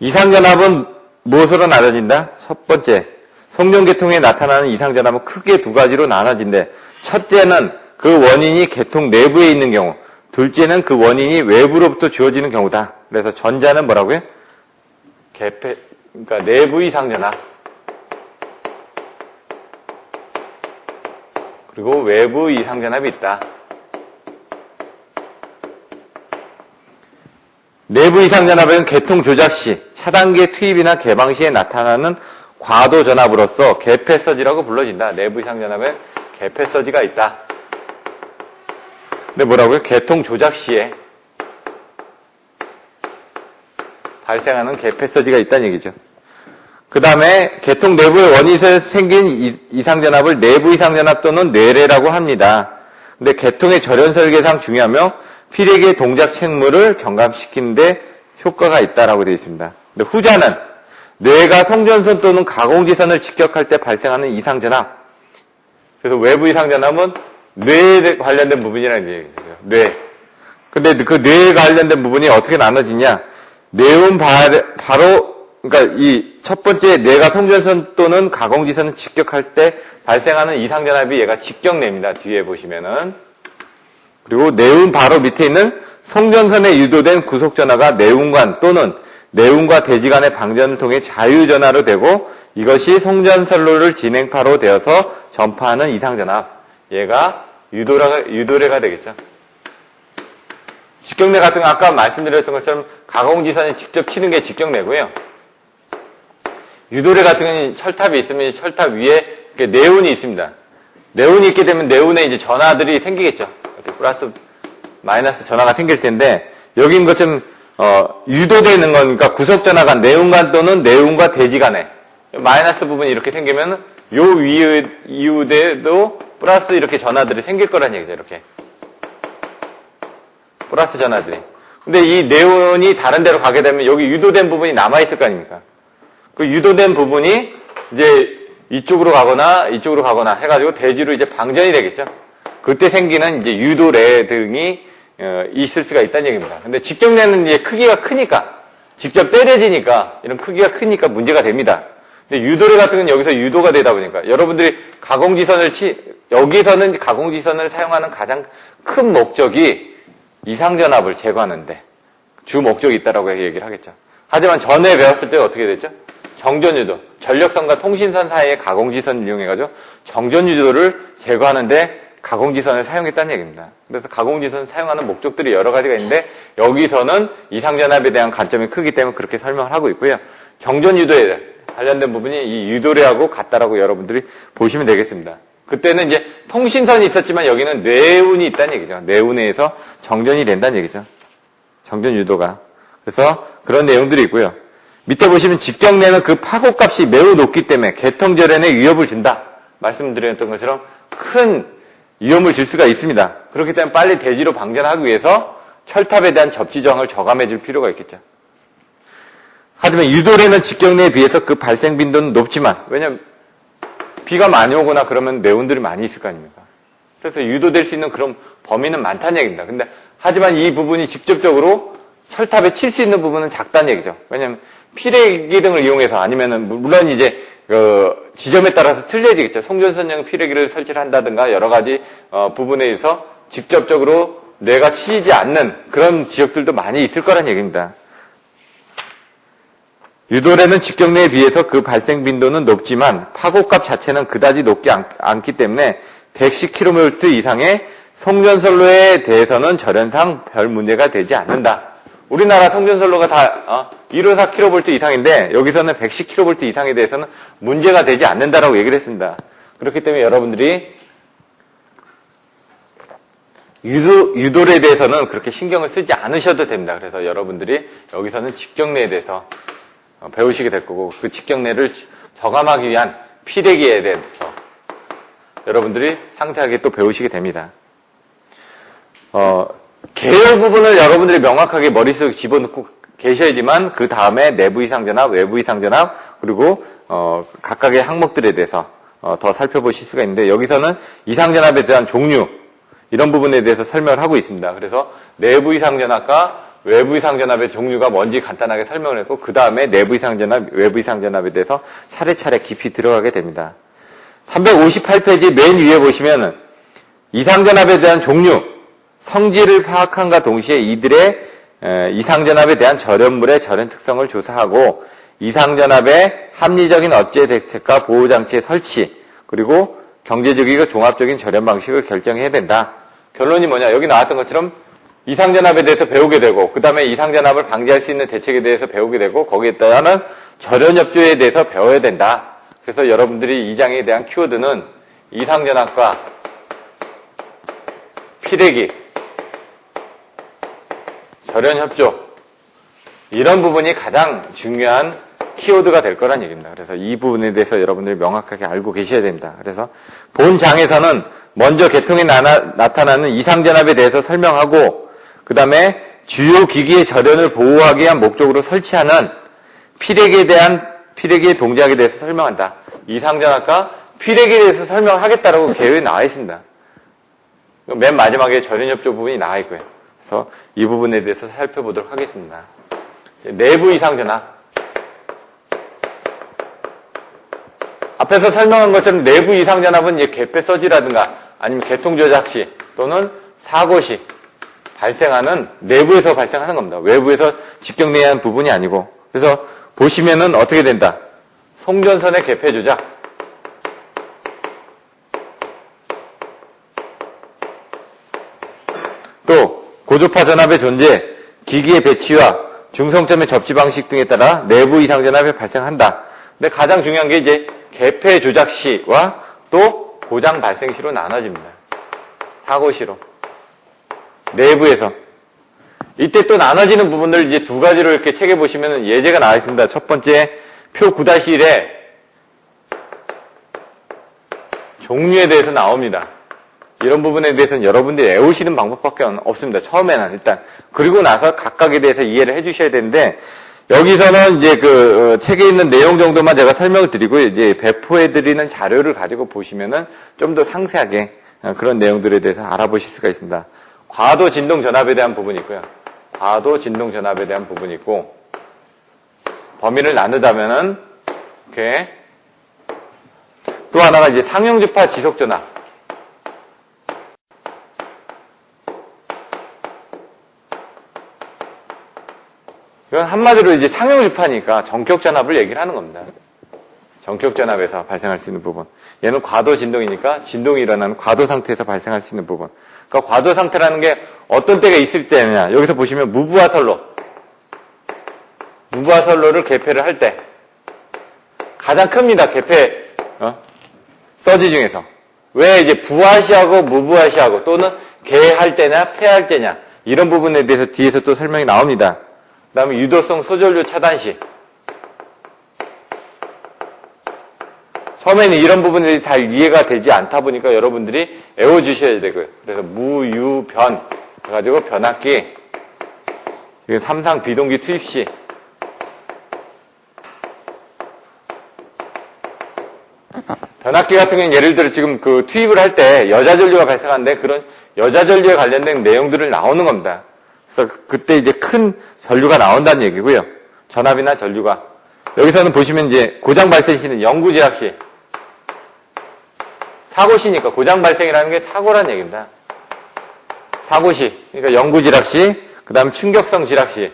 이상전압은 무엇으로 나눠진다? 첫 번째, 송전계통에 나타나는 이상전압은 크게 두 가지로 나눠진대. 첫째는 그 원인이 계통 내부에 있는 경우, 둘째는 그 원인이 외부로부터 주어지는 경우다. 그래서 전자는 뭐라고요? 그러니까 내부 이상전압, 그리고 외부 이상전압이 있다. 내부 이상전압은 계통 조작 시, 차단계 투입이나 개방 시에 나타나는 과도 전압으로서 개폐서지라고 불러진다. 내부 이상전압에 개폐서지가 있다. 근데 뭐라고요? 계통 조작 시에 발생하는 개폐서지가 있다는 얘기죠. 그 다음에 계통 내부의 원인에서 생긴 이상전압을 내부 이상전압 또는 뇌례라고 합니다. 근데 계통의 절연 설계상 중요하며 피레기의 동작 책무를 경감시키는데 효과가 있다라고 되어 있습니다. 근데 후자는 뇌가 송전선 또는 가공지선을 직격할 때 발생하는 이상전압. 그래서 외부 이상전압은 뇌에 관련된 부분이라는 얘기예요. 뇌. 근데 그 뇌에 관련된 부분이 어떻게 나눠지냐? 뇌운 바로 그러니까 이 첫 번째 뇌가 송전선 또는 가공지선을 직격할 때 발생하는 이상전압이 얘가 직격뇌입니다. 뒤에 보시면은. 그리고 뇌운 바로 밑에 있는 송전선에 유도된 구속전화가 뇌운관 또는 뇌운과 대지 간의 방전을 통해 자유전화로 되고 이것이 송전선로를 진행파로 되어서 전파하는 이상전압. 얘가 유도례가 되겠죠. 직격뇌 같은 거 아까 말씀드렸던 것처럼 가공지선에 직접 치는 게 직격뇌고요. 유도례 같은 경우는 철탑이 있으면 철탑 위에 네온이 있습니다. 네온이 있게 되면 네온에 이제 전하들이 생기겠죠. 이렇게 플러스, 마이너스 전하가 생길 텐데, 여기 있는 것처럼, 유도되어 있는 거니까 구속전하가 네온간 또는 네온과 대지 간에, 마이너스 부분이 이렇게 생기면, 요 이유대도 플러스 이렇게 전하들이 생길 거란 얘기죠, 이렇게. 플러스 전하들이. 근데 이 네온이 다른 데로 가게 되면 여기 유도된 부분이 남아있을 거 아닙니까? 그 유도된 부분이 이제 이쪽으로 가거나 해가지고 대지로 이제 방전이 되겠죠. 그때 생기는 이제 유도례 등이 있을 수가 있다는 얘기입니다. 근데 직격뇌는 이제 크기가 크니까 직접 때려지니까 이런 크기가 크니까 문제가 됩니다. 근데 유도례 같은 건 여기서 유도가 되다 보니까 여러분들이 여기서는 가공지선을 사용하는 가장 큰 목적이 이상전압을 제거하는데 주 목적이 있다라고 얘기를 하겠죠. 하지만 전에 배웠을 때 어떻게 됐죠? 정전유도, 전력선과 통신선 사이의 가공지선을 이용해가지고 정전유도를 제거하는데 가공지선을 사용했다는 얘기입니다. 그래서 가공지선을 사용하는 목적들이 여러 가지가 있는데 여기서는 이상전압에 대한 관점이 크기 때문에 그렇게 설명을 하고 있고요. 정전유도에 관련된 부분이 이 유도례하고 같다라고 여러분들이 보시면 되겠습니다. 그때는 이제 통신선이 있었지만 여기는 뇌운이 있다는 얘기죠. 뇌운에서 정전이 된다는 얘기죠. 정전유도가. 그래서 그런 내용들이 있고요. 밑에 보시면 직격뇌는 그 파고값이 매우 높기 때문에 계통절연에 위협을 준다. 말씀드렸던 것처럼 큰 위험을 줄 수가 있습니다. 그렇기 때문에 빨리 대지로 방전하기 위해서 철탑에 대한 접지 저항을 저감해 줄 필요가 있겠죠. 하지만 유도례는 직격뇌에 비해서 그 발생 빈도는 높지만 왜냐하면 비가 많이 오거나 그러면 내운들이 많이 있을 거 아닙니까? 그래서 유도될 수 있는 그런 범위는 많다는 얘기입니다. 근데 하지만 이 부분이 직접적으로 철탑에 칠 수 있는 부분은 작다는 얘기죠. 왜냐하면 피레기 등을 이용해서 아니면은 물론 이제 지점에 따라서 틀려지겠죠. 송전선형 피레기를 설치를 한다든가 여러 가지 부분에 의해서 직접적으로 뇌가 치지 않는 그런 지역들도 많이 있을 거란 얘기입니다. 유도례는 직격뇌에 비해서 그 발생 빈도는 높지만 파고값 자체는 그다지 높지 않기 때문에 110kV 이상의 송전선로에 대해서는 절연상 별 문제가 되지 않는다. 우리나라 송전선로가 다 154kV 이상인데 여기서는 110kV 이상에 대해서는 문제가 되지 않는다라고 얘기를 했습니다. 그렇기 때문에 여러분들이 유도례에 대해서는 그렇게 신경을 쓰지 않으셔도 됩니다. 그래서 여러분들이 여기서는 직격뇌에 대해서 배우시게 될 거고 그 직격뇌를 저감하기 위한 피레기에 대해서 여러분들이 상세하게 또 배우시게 됩니다. 계열 부분을 여러분들이 명확하게 머릿속에 집어넣고 계셔야지만 그 다음에 내부 이상전압, 외부 이상전압 그리고 각각의 항목들에 대해서 더 살펴보실 수가 있는데 여기서는 이상전압에 대한 종류 이런 부분에 대해서 설명을 하고 있습니다. 그래서 내부 이상전압과 외부 이상전압의 종류가 뭔지 간단하게 설명을 했고 그 다음에 내부 이상전압, 외부 이상전압에 대해서 차례차례 깊이 들어가게 됩니다. 358페이지 맨 위에 보시면 이상전압에 대한 종류, 성질을 파악함과 동시에 이들의 이상전압에 대한 절연물의 절연 특성을 조사하고 이상전압의 합리적인 억제 대책과 보호장치의 설치 그리고 경제적이고 종합적인 절연 방식을 결정해야 된다. 결론이 뭐냐? 여기 나왔던 것처럼 이상전압에 대해서 배우게 되고 그 다음에 이상전압을 방지할 수 있는 대책에 대해서 배우게 되고 거기에 따른 절연협조에 대해서 배워야 된다. 그래서 여러분들이 이 장에 대한 키워드는 이상전압과 피레기, 절연협조 이런 부분이 가장 중요한 키워드가 될 거란 얘기입니다. 그래서 이 부분에 대해서 여러분들이 명확하게 알고 계셔야 됩니다. 그래서 본 장에서는 먼저 계통에 나타나는 이상전압에 대해서 설명하고 그 다음에 주요 기기의 절연을 보호하기 위한 목적으로 설치하는 피레기의 동작에 대해서 설명한다. 이상전압과 피레기에 대해서 설명하겠다라고 계획에 나와 있습니다. 맨 마지막에 절연협조 부분이 나와 있고요. 그래서 이 부분에 대해서 살펴보도록 하겠습니다. 내부 이상전압. 앞에서 설명한 것처럼 내부 이상전압은 개폐 서지라든가 아니면 개통조작 시 또는 사고 시 발생하는 내부에서 발생하는 겁니다. 외부에서 직격내한 부분이 아니고. 그래서 보시면은 어떻게 된다. 송전선의 개폐 조작. 또 고조파 전압의 존재, 기기의 배치와 중성점의 접지 방식 등에 따라 내부 이상전압이 발생한다. 근데 가장 중요한 게 이제 개폐 조작 시와 또 고장 발생 시로 나눠집니다. 사고 시로. 내부에서. 이때 또 나눠지는 부분들 이제 두 가지로 이렇게 책에 보시면 예제가 나와 있습니다. 첫 번째, 표 9-1에 종류에 대해서 나옵니다. 이런 부분에 대해서는 여러분들이 외우시는 방법밖에 없습니다. 처음에는 일단. 그리고 나서 각각에 대해서 이해를 해 주셔야 되는데, 여기서는 이제 책에 있는 내용 정도만 제가 설명을 드리고, 이제 배포해 드리는 자료를 가지고 보시면은 좀 더 상세하게 그런 내용들에 대해서 알아보실 수가 있습니다. 과도 진동 전압에 대한 부분이 있고요. 과도 진동 전압에 대한 부분이 있고, 범위를 나누자면은, 이렇게. 또 하나가 이제 상용주파 지속 전압. 이건 한마디로 이제 상용주파니까 정격전압을 얘기를 하는 겁니다. 정격전압에서 발생할 수 있는 부분. 얘는 과도 진동이니까 진동이 일어나는 과도 상태에서 발생할 수 있는 부분. 그러니까 과도 상태라는 게 어떤 때가 있을 때냐. 여기서 보시면 무부하 선로를 개폐를 할 때 가장 큽니다. 개폐 서지 중에서. 왜 이제 부하시하고 무부하시하고 또는 개할 때냐 폐할 때냐 이런 부분에 대해서 뒤에서 또 설명이 나옵니다. 그 다음에 유도성 소전류 차단 시. 처음에는 이런 부분들이 다 이해가 되지 않다 보니까 여러분들이 외워주셔야 되고요. 그래서 무유변 해가지고 변압기, 삼상 비동기 투입 시. 변압기 같은 경우는 예를 들어 지금 투입을 할 때 여자 전류가 발생하는데 그런 여자 전류에 관련된 내용들을 나오는 겁니다. 그래서 그때 이제 큰 전류가 나온다는 얘기고요. 전압이나 전류가. 여기서는 보시면 이제 고장 발생 시는 영구제약 시. 사고 시니까 고장 발생이라는 게 사고란 얘기입니다. 사고 시. 그러니까 영구지락 시, 그 다음 충격성 지락 시.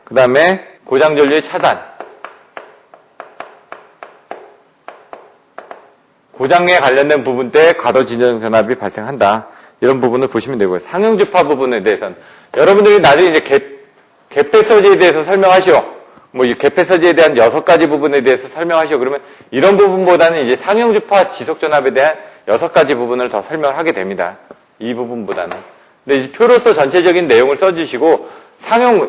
그 다음에 고장 전류의 차단. 고장에 관련된 부분 때 과도 진동 전압이 발생한다. 이런 부분을 보시면 되고요. 상용주파 부분에 대해서는 여러분들이 나중에 이제 개폐 서지에 대해서 설명하시오. 이 개폐 서지에 대한 6가지 부분에 대해서 설명하시오. 그러면 이런 부분보다는 이제 상용주파 지속 전압에 대한 6가지 부분을 더 설명을 하게 됩니다. 이 부분보다는. 근데 이 표로서 전체적인 내용을 써주시고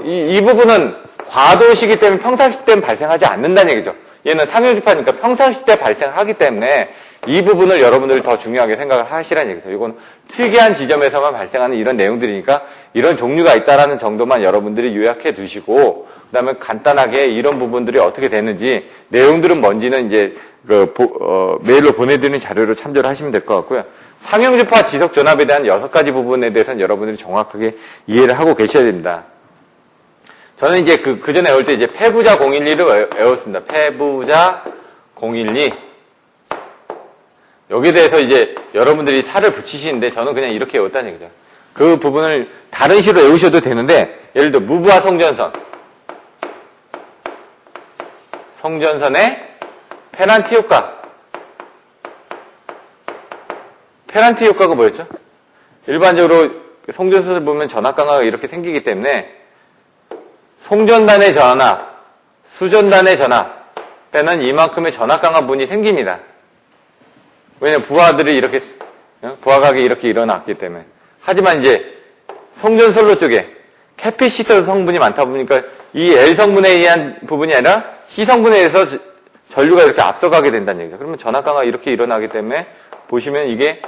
이 부분은 과도시기 때문에 평상시 때는 발생하지 않는다는 얘기죠. 얘는 상용주파니까 평상시 때 발생하기 때문에 이 부분을 여러분들이 더 중요하게 생각을 하시라는 얘기죠. 이건 특이한 지점에서만 발생하는 이런 내용들이니까 이런 종류가 있다라는 정도만 여러분들이 요약해 두시고 그 다음에 간단하게 이런 부분들이 어떻게 되는지 내용들은 뭔지는 이제 메일로 보내드리는 자료로 참조를 하시면 될 것 같고요. 상용주파 지속 전압에 대한 6가지 부분에 대해서는 여러분들이 정확하게 이해를 하고 계셔야 됩니다. 저는 이제 그 전에 외울 때 이제 폐부자 012를 외웠습니다. 폐부자 012. 여기에 대해서 이제 여러분들이 살을 붙이시는데 저는 그냥 이렇게 외웠다는 얘기죠. 그 부분을 다른 식으로 외우셔도 되는데 예를 들어 무부하 송전선. 송전선의 페난티 효과. 페난티 효과가 뭐였죠? 일반적으로 송전선을 보면 전압 강화가 이렇게 생기기 때문에 송전단의 전압, 수전단의 전압 때는 이만큼의 전압 강화 분이 생깁니다. 왜냐면 부하들이 이렇게 부하각이 이렇게 일어났기 때문에. 하지만 이제 송전선로 쪽에 캐피시터 성분이 많다 보니까 이 L 성분에 의한 부분이 아니라 C 성분에 의해서 전류가 이렇게 앞서가게 된다는 얘기죠. 그러면 전압 강화가 이렇게 일어나기 때문에 보시면 이게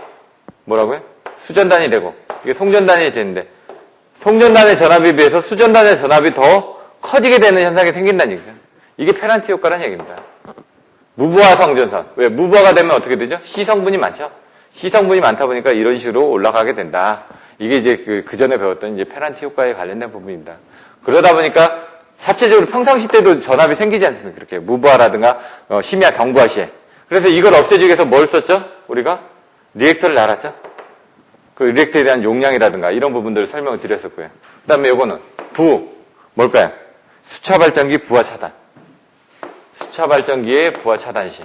뭐라고요? 수전단이 되고 이게 송전단이 되는데 송전단의 전압에 비해서 수전단의 전압이 더 커지게 되는 현상이 생긴다는 얘기죠. 이게 페란티 효과라는 얘기입니다. 무부하 성전선. 왜? 무부하가 되면 어떻게 되죠? C 성분이 많죠? C 성분이 많다 보니까 이런 식으로 올라가게 된다. 이게 이제 그 전에 배웠던 이제 페란티 효과에 관련된 부분입니다. 그러다 보니까 자체적으로 평상시 때도 전압이 생기지 않습니까? 그렇게 무부하라든가 심야 경부하 시에. 그래서 이걸 없애주기 위해서 뭘 썼죠? 우리가 리액터를 달았죠? 그 리액터에 대한 용량이라든가 이런 부분들을 설명을 드렸었고요. 그 다음에 요거는 뭘까요? 수차 발전기 부하 차단. 수차 발전기의 부하 차단 시.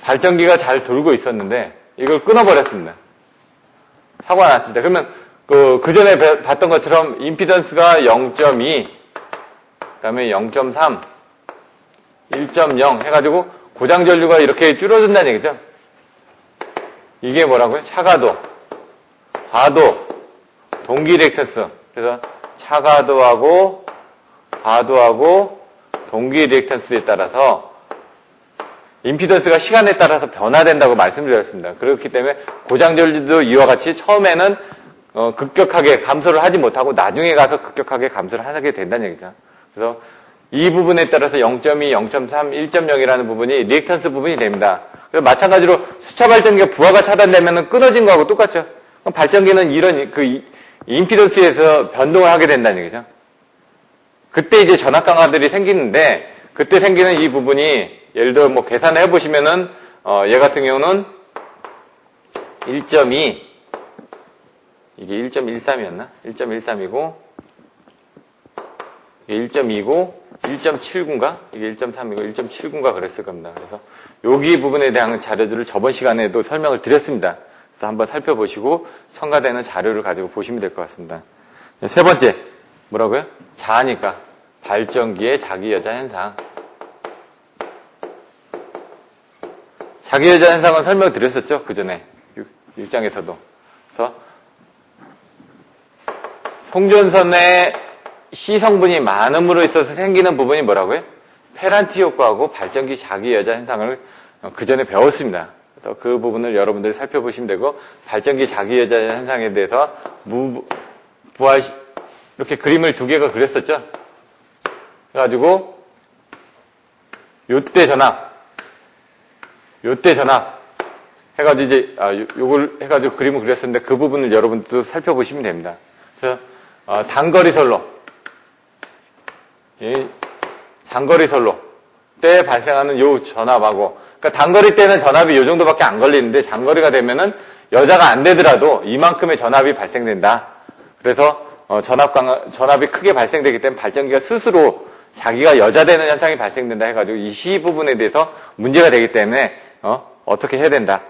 발전기가 잘 돌고 있었는데 이걸 끊어버렸습니다. 사고가 났습니다. 그러면 그 전에 봤던 것처럼 임피던스가 0.2, 그 다음에 0.3, 1.0 해가지고 고장 전류가 이렇게 줄어든다는 얘기죠. 이게 뭐라고요? 차가도, 과도, 동기 리액턴스. 그래서 차가도하고 과도하고 동기 리액턴스에 따라서 임피던스가 시간에 따라서 변화된다고 말씀드렸습니다. 그렇기 때문에 고장 전류도 이와 같이 처음에는 급격하게 감소를 하지 못하고 나중에 가서 급격하게 감소를 하게 된다는 얘기죠. 그래서 이 부분에 따라서 0.2, 0.3, 1.0이라는 부분이 리액턴스 부분이 됩니다. 그래서 마찬가지로 수차 발전기가 부하가 차단되면 끊어진 거하고 똑같죠. 그럼 발전기는 이런 그 임피던스에서 변동을 하게 된다는 얘기죠. 그때 이제 전압 강화들이 생기는데 그때 생기는 이 부분이 예를 들어 뭐 계산을 해보시면은 얘 같은 경우는 1.2 이게 1.13이었나? 1.13이고 이게 1.2고 1.79인가? 이게 1.3이고 1.79인가 그랬을 겁니다. 그래서 여기 부분에 대한 자료들을 저번 시간에도 설명을 드렸습니다. 그래서 한번 살펴보시고 첨가되는 자료를 가지고 보시면 될 것 같습니다. 세 번째 뭐라고요? 자하니까 발전기의 자기여자 현상. 자기여자 현상은 설명드렸었죠? 그 전에 6장에서도. 그래서 송전선에 C 성분이 많음으로 있어서 생기는 부분이 뭐라고요? 페란티 효과하고 발전기 자기여자 현상을 그 전에 배웠습니다. 그래서 그 부분을 여러분들이 살펴보시면 되고 발전기 자기여자 현상에 대해서 부하 이렇게 그림을 두 개가 그렸었죠? 그래가지고 요때 전압 해가지고 이제 요걸 해가지고 그림을 그렸었는데 그 부분을 여러분들도 살펴보시면 됩니다. 그래서 단거리 선로 장거리 선로 때 발생하는 요 전압하고 그러니까 단거리 때는 전압이 요 정도밖에 안 걸리는데 장거리가 되면은 여자가 안 되더라도 이만큼의 전압이 발생된다. 그래서 전압이 크게 발생되기 때문에 발전기가 스스로 자기가 여자되는 현상이 발생된다 해가지고 이 C 부분에 대해서 문제가 되기 때문에 어떻게 해야 된다.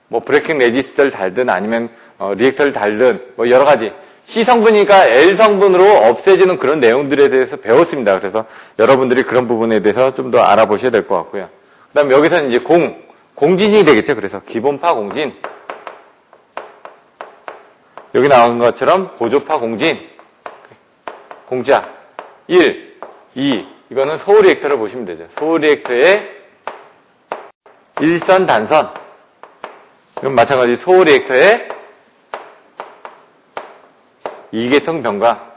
뭐 브레이킹 레지스터를 달든 아니면 리액터를 달든 뭐 여러 가지 C 성분이니까 L 성분으로 없애지는 그런 내용들에 대해서 배웠습니다. 그래서 여러분들이 그런 부분에 대해서 좀 더 알아보셔야 될 것 같고요. 그 다음에 여기서는 이제 공진이 되겠죠. 그래서 기본파 공진. 여기 나온 것처럼 고조파 공진. 공자. 1, 2. 이거는 소호 리액터를 보시면 되죠. 소호 리액터의 일선, 단선. 이건 마찬가지 소호 리액터의 이계통 변화.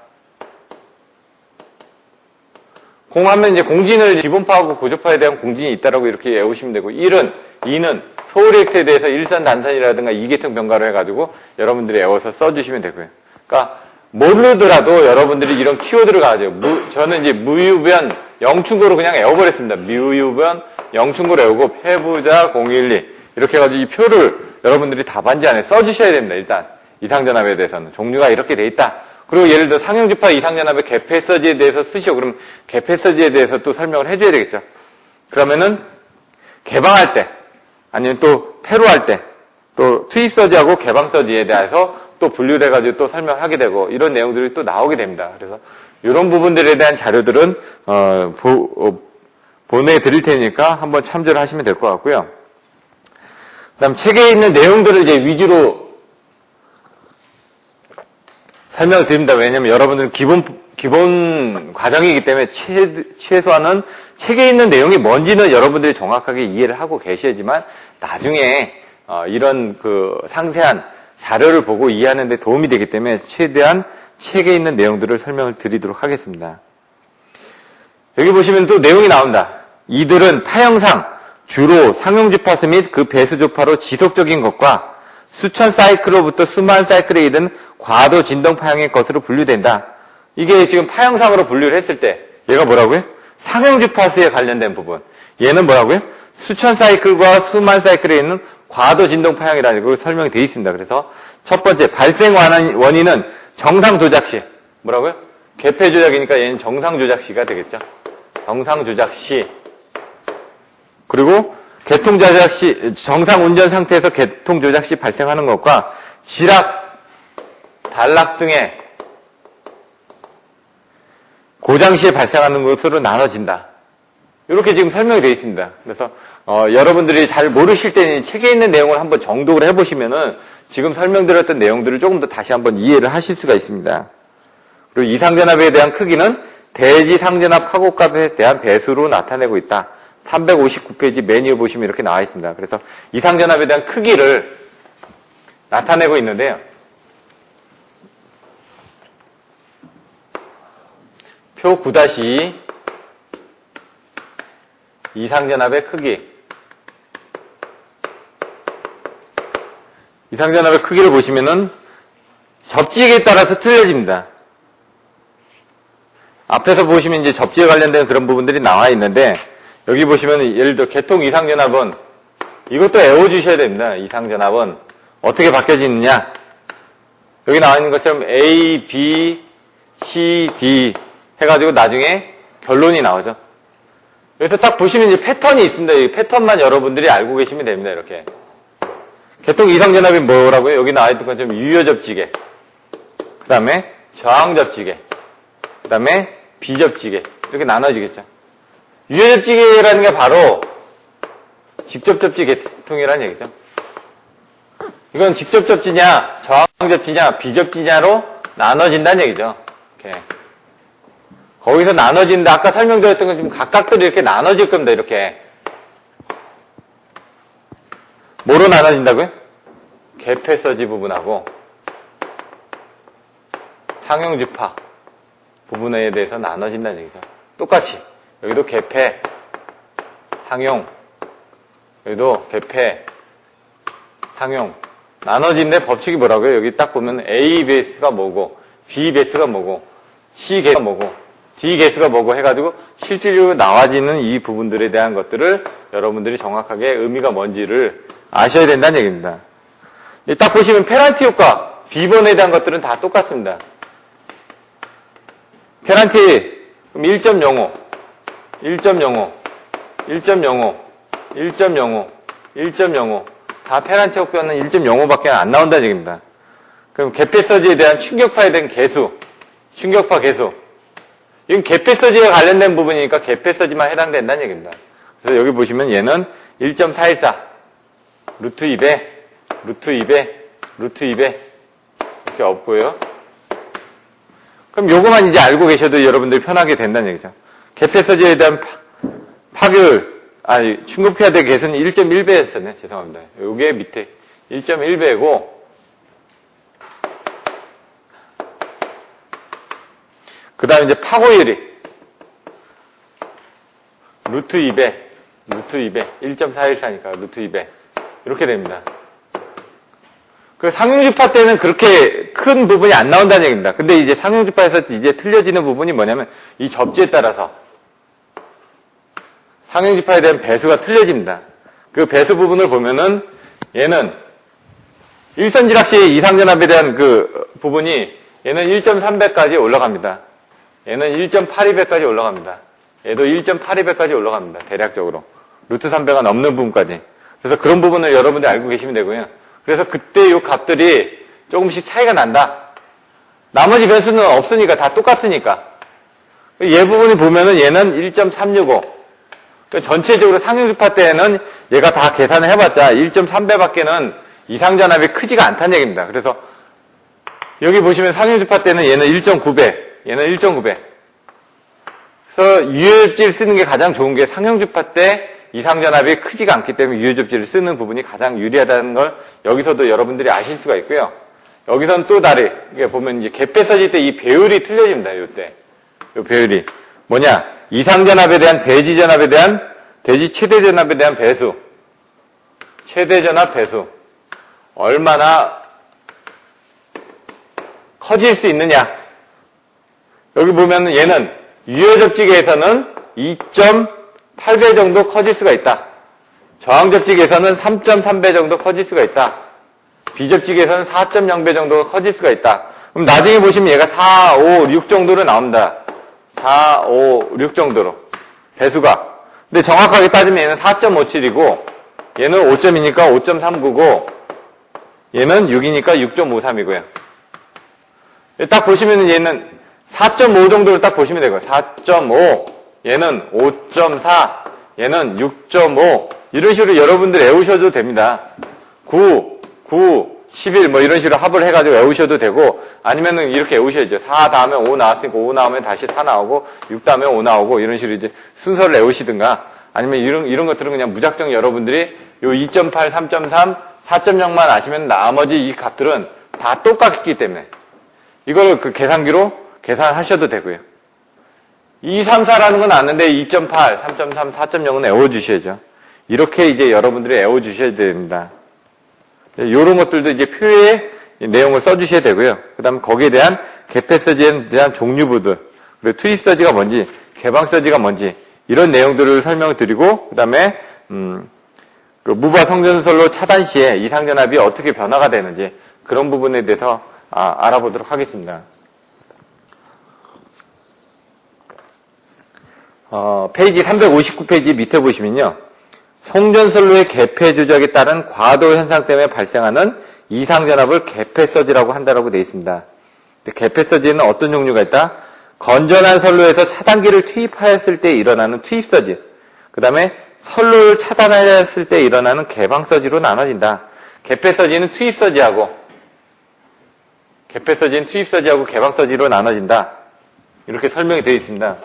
공하면 이제 공진을 기본파하고 고조파에 대한 공진이 있다라고 이렇게 외우시면 되고 2는 소호 리액터에 대해서 일선, 단선이라든가 이계통 변화로 해가지고 여러분들이 외워서 써주시면 되고요. 그러니까 모르더라도 여러분들이 이런 키워드를 가져요. 저는 이제 무유변 영충고로 그냥 외워버렸습니다. 무유변 영충고로 외우고 폐부자 012 이렇게 해가지고 이 표를 여러분들이 답안지 안에 써주셔야 됩니다. 일단 이상전압에 대해서는 종류가 이렇게 돼 있다. 그리고 예를 들어 상용주파 이상전압의 개폐서지에 대해서 쓰시오. 그럼 개폐서지에 대해서 또 설명을 해줘야 되겠죠. 그러면은 개방할 때 아니면 또 폐로할 때 또 투입서지하고 개방서지에 대해서 또 분류를 해가지고 또 설명하게 되고 이런 내용들이 또 나오게 됩니다. 그래서 이런 부분들에 대한 자료들은 보내드릴 테니까 한번 참조를 하시면 될 것 같고요. 그다음 책에 있는 내용들을 이제 위주로 설명을 드립니다. 왜냐하면 여러분들은 기본 과정이기 때문에 최소한은 책에 있는 내용이 뭔지는 여러분들이 정확하게 이해를 하고 계셔야지만 나중에 이런 그 상세한 자료를 보고 이해하는 데 도움이 되기 때문에 최대한 책에 있는 내용들을 설명을 드리도록 하겠습니다. 여기 보시면 또 내용이 나온다. 이들은 타형상 주로 상용주파수 및 그 배수주파로 지속적인 것과 수천 사이클로부터 수만 사이클에 이른 과도 진동 파형의 것으로 분류된다. 이게 지금 파형상으로 분류를 했을 때 얘가 뭐라고요? 상용주파수에 관련된 부분. 얘는 뭐라고요? 수천 사이클과 수만 사이클에 있는 과도 진동 파형이라는 걸 설명이 되어 있습니다. 그래서 첫 번째 발생 원인은 정상 조작 시 뭐라고요? 개폐 조작이니까 얘는 정상 조작 시가 되겠죠. 정상 조작 시. 그리고 개통 조작 시, 정상 운전 상태에서 개통 조작 시 발생하는 것과 지락, 단락 등의 고장 시에 발생하는 것으로 나눠진다. 이렇게 지금 설명이 되어 있습니다. 그래서 여러분들이 잘 모르실 때는 책에 있는 내용을 한번 정독을 해보시면은 지금 설명드렸던 내용들을 조금 더 다시 한번 이해를 하실 수가 있습니다. 그리고 이상전압에 대한 크기는 대지 상전압 카고값에 대한 배수로 나타내고 있다. 359페이지 메뉴 보시면 이렇게 나와 있습니다. 그래서 이상전압에 대한 크기를 나타내고 있는데요. 표 9-2 이상전압의 크기. 이상전압의 크기를 보시면은 접지기에 따라서 틀려집니다. 앞에서 보시면 이제 접지에 관련된 그런 부분들이 나와 있는데 여기 보시면 예를 들어 개통 이상전압은 이것도 외워주셔야 됩니다. 이상전압은 어떻게 바뀌어지느냐. 여기 나와 있는 것처럼 A, B, C, D 해가지고 나중에 결론이 나오죠. 그래서 딱 보시면 이제 패턴이 있습니다. 이 패턴만 여러분들이 알고 계시면 됩니다. 이렇게. 개통 이상전압이 뭐라고요? 여기 나와 있는 것처럼 유효접지계, 그 다음에 저항접지계, 그 다음에 비접지계 이렇게 나눠지겠죠. 유효접지계라는 게 바로 직접접지 계통이라는 얘기죠. 이건 직접접지냐, 저항접지냐, 비접지냐로 나눠진다는 얘기죠. 이렇게. 거기서 나눠지는데 아까 설명드렸던 건 좀 각각들이 이렇게 나눠질 겁니다. 이렇게. 뭐로 나눠진다고요? 개폐서지 부분하고 상용주파 부분에 대해서 나눠진다는 얘기죠. 똑같이 여기도 개폐, 상용, 여기도 개폐, 상용 나눠진데 법칙이 뭐라고요? 여기 딱 보면 A 베이스가 뭐고 B 베이스가 뭐고 C 베이스가 뭐고 D 베이스가 뭐고 해가지고 실질적으로 나와지는 이 부분들에 대한 것들을 여러분들이 정확하게 의미가 뭔지를 아셔야 된다는 얘기입니다. 딱 보시면 페널티 효과, B번에 대한 것들은 다 똑같습니다. 페널티 1.05, 1.05, 1.05, 1.05, 1.05 다 페널티 효과는 1.05밖에 안 나온다는 얘기입니다. 그럼 개폐서지에 대한 충격파에 대한 개수, 충격파 개수 이건 개폐서지에 관련된 부분이니까 개폐서지만 해당된다는 얘기입니다. 그래서 여기 보시면 얘는 1.414 루트 2배, 루트 2배, 루트 2배 이렇게 없고요. 그럼 요거만 이제 알고 계셔도 여러분들이 편하게 된다는 얘기죠. 개폐서지에 대한 파괴율, 충격파의 개수는 1.1배였었네. 죄송합니다. 요게 밑에 1.1배고 그 다음에 이제 파고율이 루트 2배, 루트 2배, 1.414니까 루트 2배 이렇게 됩니다. 그 상용주파 때는 그렇게 큰 부분이 안 나온다는 얘기입니다. 근데 이제 상용주파에서 이제 틀려지는 부분이 뭐냐면 이 접지에 따라서 상용주파에 대한 배수가 틀려집니다. 그 배수 부분을 보면은 얘는 일선지락시 이상전압에 대한 그 부분이 얘는 1.3배까지 올라갑니다. 얘는 1.82배까지 올라갑니다. 얘도 1.82배까지 올라갑니다. 대략적으로. 루트 3배가 넘는 부분까지. 그래서 그런 부분을 여러분들이 알고 계시면 되고요. 그래서 그때 이 값들이 조금씩 차이가 난다. 나머지 변수는 없으니까 다 똑같으니까. 얘 부분이 보면은 얘는 1.365. 전체적으로 상용주파 때는 얘가 다 계산을 해봤자 1.3배밖에는 이상전압이 크지가 않다는 얘기입니다. 그래서 여기 보시면 상용주파 때는 얘는 1.9배, 얘는 1.9배. 그래서 유효접지를 쓰는 게 가장 좋은 게 상용주파 때 이상전압이 크지가 않기 때문에 유효접지를 쓰는 부분이 가장 유리하다는 걸 여기서도 여러분들이 아실 수가 있고요. 여기서는 또 다르게 보면 이제 갭 뺐어질 때 이 배율이 틀려집니다. 요때. 요 배율이. 뭐냐? 이상전압에 대한 대지전압에 대한 대지 최대전압에 대한 배수. 최대전압 배수. 얼마나 커질 수 있느냐. 여기 보면 얘는 유효접지기에서는 2.8배 정도 커질 수가 있다. 저항접지기에서는 3.3배 정도 커질 수가 있다. 비접지기에서는 4.0배 정도가 커질 수가 있다. 그럼 나중에 보시면 얘가 4, 5, 6 정도로 나옵니다. 4, 5, 6 정도로. 배수가. 근데 정확하게 따지면 얘는 4.57이고 얘는 5점이니까 5.39고 얘는 6이니까 6.53이고요. 딱 보시면 얘는 4.5 정도로 딱 보시면 되고요. 4.5, 얘는 5.4, 얘는 6.5 이런 식으로 여러분들 외우셔도 됩니다. 9, 11 뭐 이런 식으로 합을 해가지고 외우셔도 되고 아니면은 이렇게 외우셔야죠. 4 다음에 5 나왔으니까 5 나오면 다시 4 나오고 6 다음에 5 나오고 이런 식으로 이제 순서를 외우시든가 아니면 이런 것들은 그냥 무작정 여러분들이 요 2.8, 3.3, 4.0만 아시면 나머지 이 값들은 다 똑같기 때문에 이걸 그 계산기로 계산하셔도 되고요. 2, 3, 4라는 건 아는데 2.8, 3.3, 4.0은 외워주셔야죠. 이렇게 이제 여러분들이 외워주셔야 됩니다. 이런 것들도 이제 표에 내용을 써주셔야 되고요. 그 다음에 거기에 대한 개폐서지에 대한 종류부들, 그리고 투입서지가 뭔지, 개방서지가 뭔지, 이런 내용들을 설명을 드리고, 그 다음에, 그 무부하 성전설로 차단 시에 이상전압이 어떻게 변화가 되는지, 그런 부분에 대해서 알아보도록 하겠습니다. 페이지 359페이지 밑에 보시면요. 송전선로의 개폐 조작에 따른 과도 현상 때문에 발생하는 이상전압을 개폐서지라고 한다라고 되어 있습니다. 개폐서지에는 어떤 종류가 있다? 건전한 선로에서 차단기를 투입하였을 때 일어나는 투입서지, 그 다음에 선로를 차단하였을 때 일어나는 개방서지로 나눠진다. 개폐서지는 투입서지하고 개방서지로 나눠진다. 이렇게 설명이 되어 있습니다.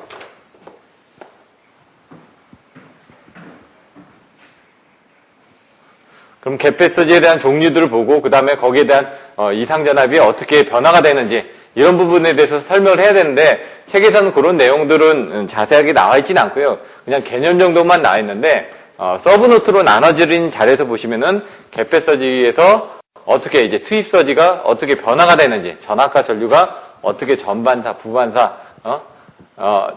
그럼 개폐서지에 대한 종류들을 보고 그 다음에 거기에 대한 이상전압이 어떻게 변화가 되는지 이런 부분에 대해서 설명을 해야 되는데 책에서는 그런 내용들은 자세하게 나와 있지는 않고요. 그냥 개념 정도만 나와 있는데 서브노트로 나눠진 자리에서 보시면은 개폐서지에서 어떻게 이제 투입서지가 어떻게 변화가 되는지 전압과 전류가 어떻게 전반사, 부반사,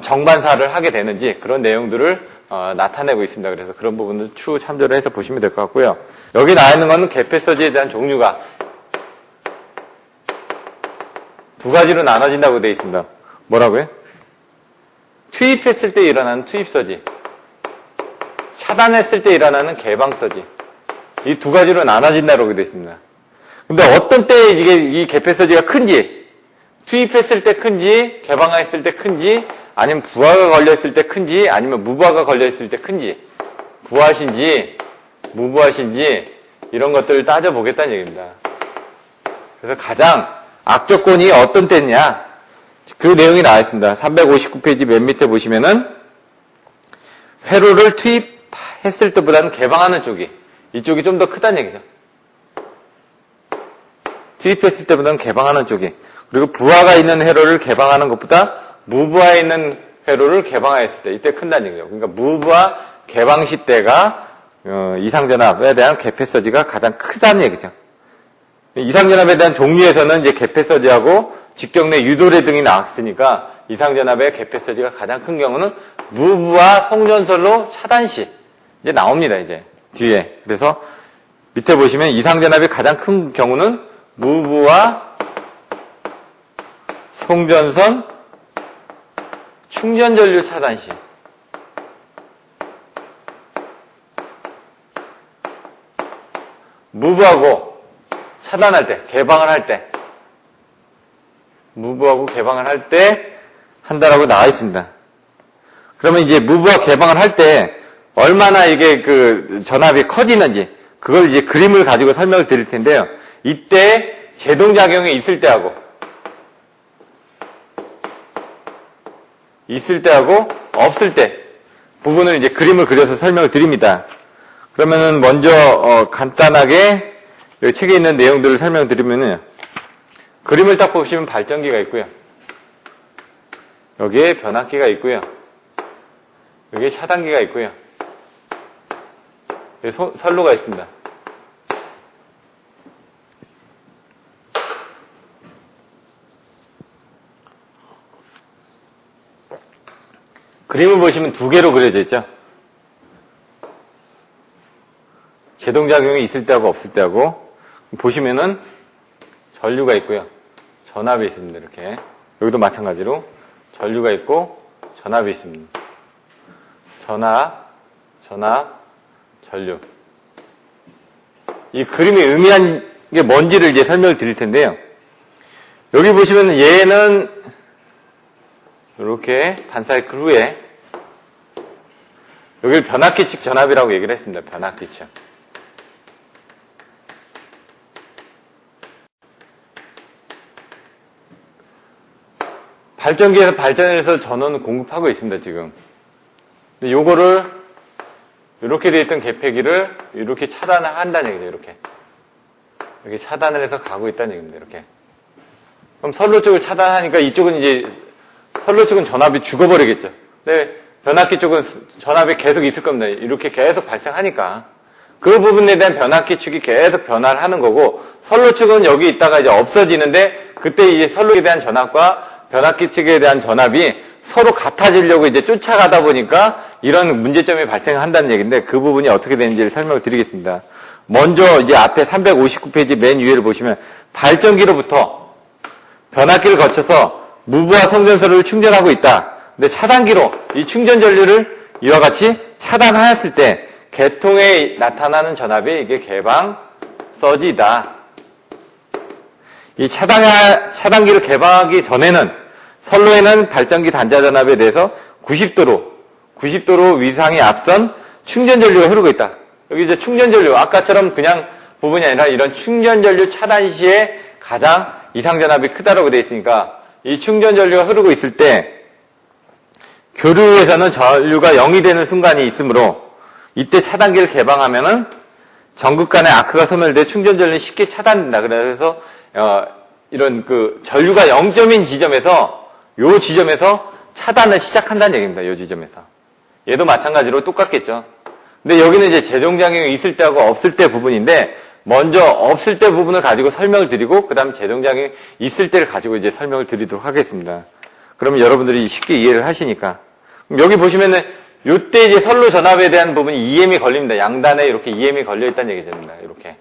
정반사를 하게 되는지 그런 내용들을 나타내고 있습니다. 그래서 그런 부분을 추후 참조를 해서 보시면 될 것 같고요. 여기 나와 있는 것은 개폐서지에 대한 종류가 두 가지로 나눠진다고 되어 있습니다. 뭐라고요? 투입했을 때 일어나는 투입서지, 차단했을 때 일어나는 개방서지, 이 두 가지로 나눠진다고 되어 있습니다. 근데 어떤 때 이게 이 개폐서지가 큰지, 투입했을 때 큰지, 개방했을 때 큰지, 아니면 부하가 걸려있을 때 큰지, 아니면 무부하가 걸려있을 때 큰지, 부하신지, 무부하신지, 이런 것들을 따져보겠다는 얘기입니다. 그래서 가장 악조건이 어떤 때냐, 그 내용이 나와 있습니다. 359페이지 맨 밑에 보시면은, 회로를 투입했을 때보다는 개방하는 쪽이, 이쪽이 좀 더 크다는 얘기죠. 투입했을 때보다는 개방하는 쪽이, 그리고 부하가 있는 회로를 개방하는 것보다 무부하에 있는 회로를 개방했을 때 이때 큰다는 얘기죠. 그러니까 무부하 개방 시때가 이상전압에 대한 개폐서지가 가장 크다는 얘기죠. 이상전압에 대한 종류에서는 이제 개폐서지하고 직경내 유도례 등이 나왔으니까 이상전압의 개폐서지가 가장 큰 경우는 무부하 송전선로 차단 시 이제 나옵니다. 이제 뒤에. 그래서 밑에 보시면 이상전압이 가장 큰 경우는 무부하 송전선 충전전류 차단 시. 무부하고 차단할 때, 개방을 할 때, 무부하고 개방을 할 때 한다라고 나와 있습니다. 그러면 이제 무부하 개방을 할 때 얼마나 이게 그 전압이 커지는지 그걸 이제 그림을 가지고 설명을 드릴 텐데요. 이때 제동작용이 있을 때하고 없을 때 부분을 이제 그림을 그려서 설명을 드립니다. 그러면은 먼저 간단하게 여기 책에 있는 내용들을 설명드리면은 그림을 딱 보시면 발전기가 있고요. 여기에 변압기가 있고요. 여기에 차단기가 있고요. 여기 선로가 있습니다. 그림을 보시면 두 개로 그려져 있죠. 제동작용이 있을 때하고 없을 때하고 보시면은 전류가 있고요. 전압이 있습니다. 이렇게 여기도 마찬가지로 전류가 있고 전압이 있습니다. 전압, 전류. 이 그림이 의미한 게 뭔지를 이제 설명을 드릴 텐데요. 여기 보시면 얘는 이렇게 반사이클 후에 여기를 변압기 측 전압이라고 얘기를 했습니다. 변압기 측. 발전기에서 발전을 해서 전원을 공급하고 있습니다, 지금. 근데 요거를, 이렇게 되어 있던 개폐기를 이렇게 차단을 한다는 얘기죠, 이렇게. 이렇게 차단을 해서 가고 있다는 얘기입니다, 이렇게. 그럼 선로 쪽을 차단하니까 이쪽은 이제, 선로 쪽은 전압이 죽어버리겠죠. 근데 변압기 쪽은 전압이 계속 있을 겁니다. 이렇게 계속 발생하니까. 그 부분에 대한 변압기 축이 계속 변화를 하는 거고, 선로 측은 여기 있다가 이제 없어지는데, 그때 이제 선로에 대한 전압과 변압기 측에 대한 전압이 서로 같아지려고 이제 쫓아가다 보니까 이런 문제점이 발생한다는 얘기인데 그 부분이 어떻게 되는지를 설명을 드리겠습니다. 먼저 이제 앞에 359페이지 맨 위에를 보시면 발전기로부터 변압기를 거쳐서 무부하 성전설을 충전하고 있다. 근데 차단기로 이 충전 전류를 이와 같이 차단하였을 때 개통에 나타나는 전압이 이게 개방 서지이다. 이 차단기를 개방하기 전에는 선로에는 발전기 단자 전압에 대해서 90도로 위상이 앞선 충전 전류가 흐르고 있다. 여기 이제 충전 전류, 아까처럼 그냥 부분이 아니라 이런 충전 전류 차단 시에 가장 이상 전압이 크다라고 되어 있으니까 이 충전 전류가 흐르고 있을 때 교류에서는 전류가 0이 되는 순간이 있으므로 이때 차단기를 개방하면은 전극 간의 아크가 소멸돼 충전 전류는 쉽게 차단된다. 그래서 이런 그 전류가 0점인 지점에서 요 지점에서 차단을 시작한다는 얘기입니다. 요 지점에서. 얘도 마찬가지로 똑같겠죠. 근데 여기는 이제 제동작용이 있을 때하고 없을 때 부분인데 먼저 없을 때 부분을 가지고 설명을 드리고 그다음에 제동작용이 있을 때를 가지고 이제 설명을 드리도록 하겠습니다. 그러면 여러분들이 쉽게 이해를 하시니까. 그럼 여기 보시면은 요때 이제 선로 전압에 대한 부분이 EM이 걸립니다. 양단에 이렇게 EM이 걸려 있다는 얘기입니다. 이렇게.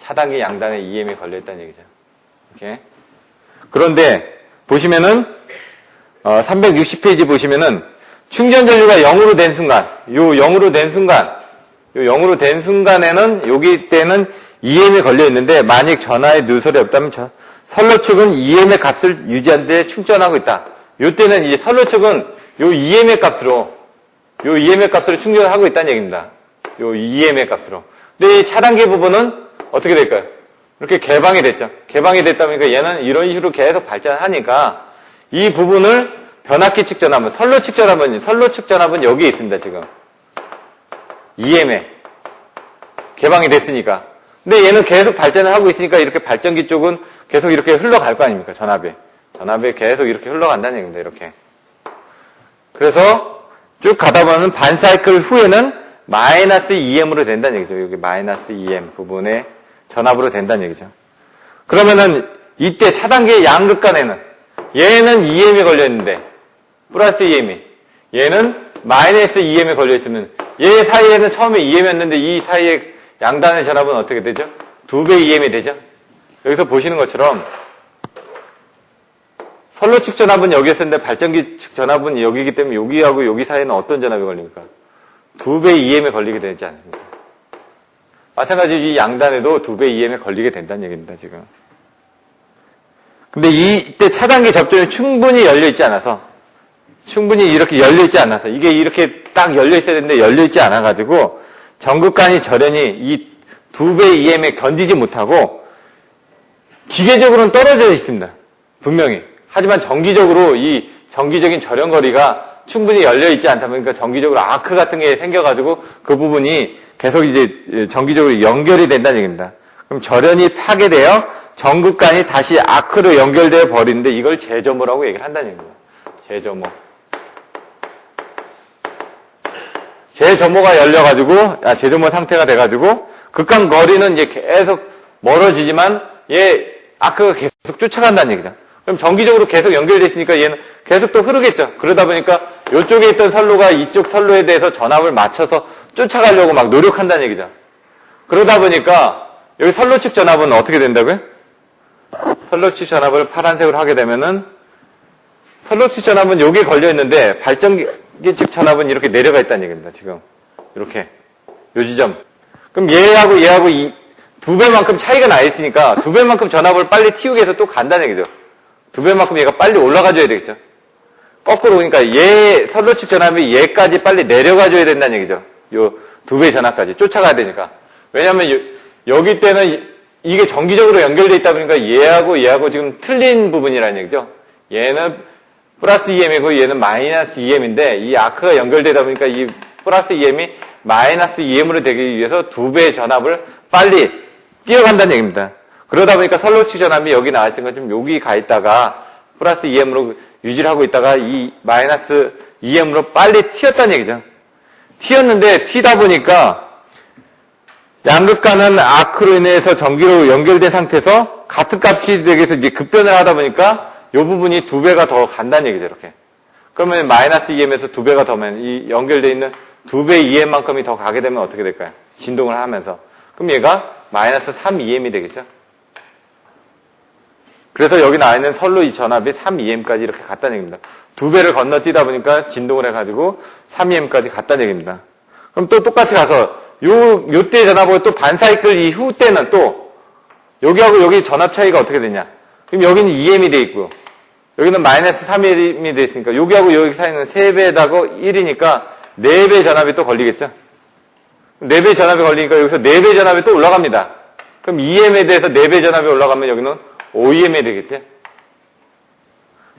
차단기 양단에 EM이 걸려 있다는 얘기죠. 이렇게. 그런데 보시면은 360페이지 보시면은 충전 전류가 0으로 된 순간, 요 0으로 된 순간에는 여기 때는 EM이 걸려 있는데 만약 전하에 누설이 없다면 선로 측은 EM의 값을 유지하는데 충전하고 있다. 요 때는 이제 선로 측은 요 EM의 값으로 충전을 하고 있다는 얘기입니다. 요 EM의 값으로. 근데 이 차단기 부분은 어떻게 될까요? 이렇게 개방이 됐죠. 개방이 됐다 보니까 얘는 이런 식으로 계속 발전하니까 이 부분을 변압기 측 전압은, 선로 측 전압은 여기에 있습니다, 지금. EM에. 개방이 됐으니까. 근데 얘는 계속 발전을 하고 있으니까 이렇게 발전기 쪽은 계속 이렇게 흘러갈 거 아닙니까, 전압에. 전압에 계속 이렇게 흘러간다는 얘기입니다, 이렇게. 그래서 쭉 가다 보면 반사이클 후에는 마이너스 EM으로 된다는 얘기죠. 여기 마이너스 EM 부분에 전압으로 된다는 얘기죠. 그러면은 이때 차단기의 양극 간에는 얘는 EM이 걸려있는데 플러스 EM이 얘는 마이너스 EM이 걸려있으면 얘 사이에는 처음에 EM이었는데 이 사이에 양단의 전압은 어떻게 되죠? 2배 EM이 되죠? 여기서 보시는 것처럼 선로 측 전압은 여기였었는데 발전기 측 전압은 여기이기 때문에 여기하고 여기 사이에는 어떤 전압이 걸립니까? 2배 EM이 걸리게 되지 않습니까? 마찬가지로 이 양단에도 2배 EM이 걸리게 된다는 얘기입니다, 지금. 근데 이때 차단기 접점이 충분히 열려 있지 않아서 충분히 이렇게 열려있지 않아서, 이게 이렇게 딱 열려있어야 되는데 열려있지 않아가지고, 전극간이 절연이 이 2배 EM에 견디지 못하고, 기계적으로는 떨어져 있습니다. 분명히. 하지만 정기적으로 이 정기적인 절연거리가 충분히 열려있지 않다 보니까 정기적으로 아크 같은 게 생겨가지고 그 부분이 계속 이제 정기적으로 연결이 된다는 얘기입니다. 그럼 절연이 파괴되어 전극간이 다시 아크로 연결되어 버리는데 이걸 재점호라고 얘기를 한다는 얘기입니다. 재점호. 재점호가 열려가지고, 재점호 상태가 돼가지고, 극간 거리는 이제 계속 멀어지지만, 아크가 계속 쫓아간다는 얘기죠. 그럼 정기적으로 계속 연결되어 있으니까 얘는 계속 또 흐르겠죠. 그러다 보니까 이쪽에 있던 선로가 이쪽 선로에 대해서 전압을 맞춰서 쫓아가려고 막 노력한다는 얘기죠. 그러다 보니까 여기 선로 측 전압은 어떻게 된다고요? 선로 측 전압을 파란색으로 하게 되면은 선로 측 전압은 여기에 걸려 있는데 발전기 측 전압은 이렇게 내려가 있다는 얘기입니다. 지금 이렇게 요 지점. 그럼 얘하고 이 2배만큼 차이가 나 있으니까 2배만큼 전압을 빨리 틔우기 위해서 또 간다는 얘기죠. 2배만큼 얘가 빨리 올라가줘야 되겠죠. 거꾸로 오니까 선로 측 전압이 얘까지 빨리 내려가줘야 된다는 얘기죠. 요 2배 전압까지 쫓아가야 되니까. 왜냐면 여기 때는 이게 정기적으로 연결되어 있다 보니까 얘하고 지금 틀린 부분이라는 얘기죠. 얘는 플러스 EM이고 얘는 마이너스 EM인데 이 아크가 연결되다 보니까 이 플러스 EM이 마이너스 EM으로 되기 위해서 2배의 전압을 빨리 뛰어간다는 얘기입니다. 그러다 보니까 선로 측 전압이 여기 나왔던 것처럼 여기 가 있다가 플러스 EM으로 유지를 하고 있다가 이 마이너스 EM으로 빨리 튀었다는 얘기죠. 튀었는데 튀다 보니까 양극간은 아크로 인해서 전기로 연결된 상태에서 같은 값이 되기 위해서 이제 급변을 하다 보니까 이 부분이 2배가 더 간다는 얘기죠, 이렇게. 그러면 마이너스 EM에서 2배가 더면 이 연결되어 있는 2배 EM만큼이 더 가게 되면 어떻게 될까요? 진동을 하면서. 그럼 얘가 마이너스 3EM이 되겠죠? 그래서 여기 나와 있는 선로 이 전압이 3EM까지 이렇게 갔다는 얘기입니다. 2배를 건너뛰다 보니까 진동을 해가지고 3EM까지 갔다는 얘기입니다. 그럼 또 똑같이 가서 요때의 전압하고 또 반사이클 이후 때는 또 여기하고 여기 전압 차이가 어떻게 되냐? 그럼 여기는 EM이 돼 있고요. 여기는 마이너스 3EM이 돼 있으니까 여기하고 여기 사이는 3배다고 1이니까 4배 전압이 또 걸리겠죠? 4배 전압이 걸리니까 여기서 4배 전압이 또 올라갑니다. 그럼 EM에 대해서 4배 전압이 올라가면 여기는 5EM이 되겠지?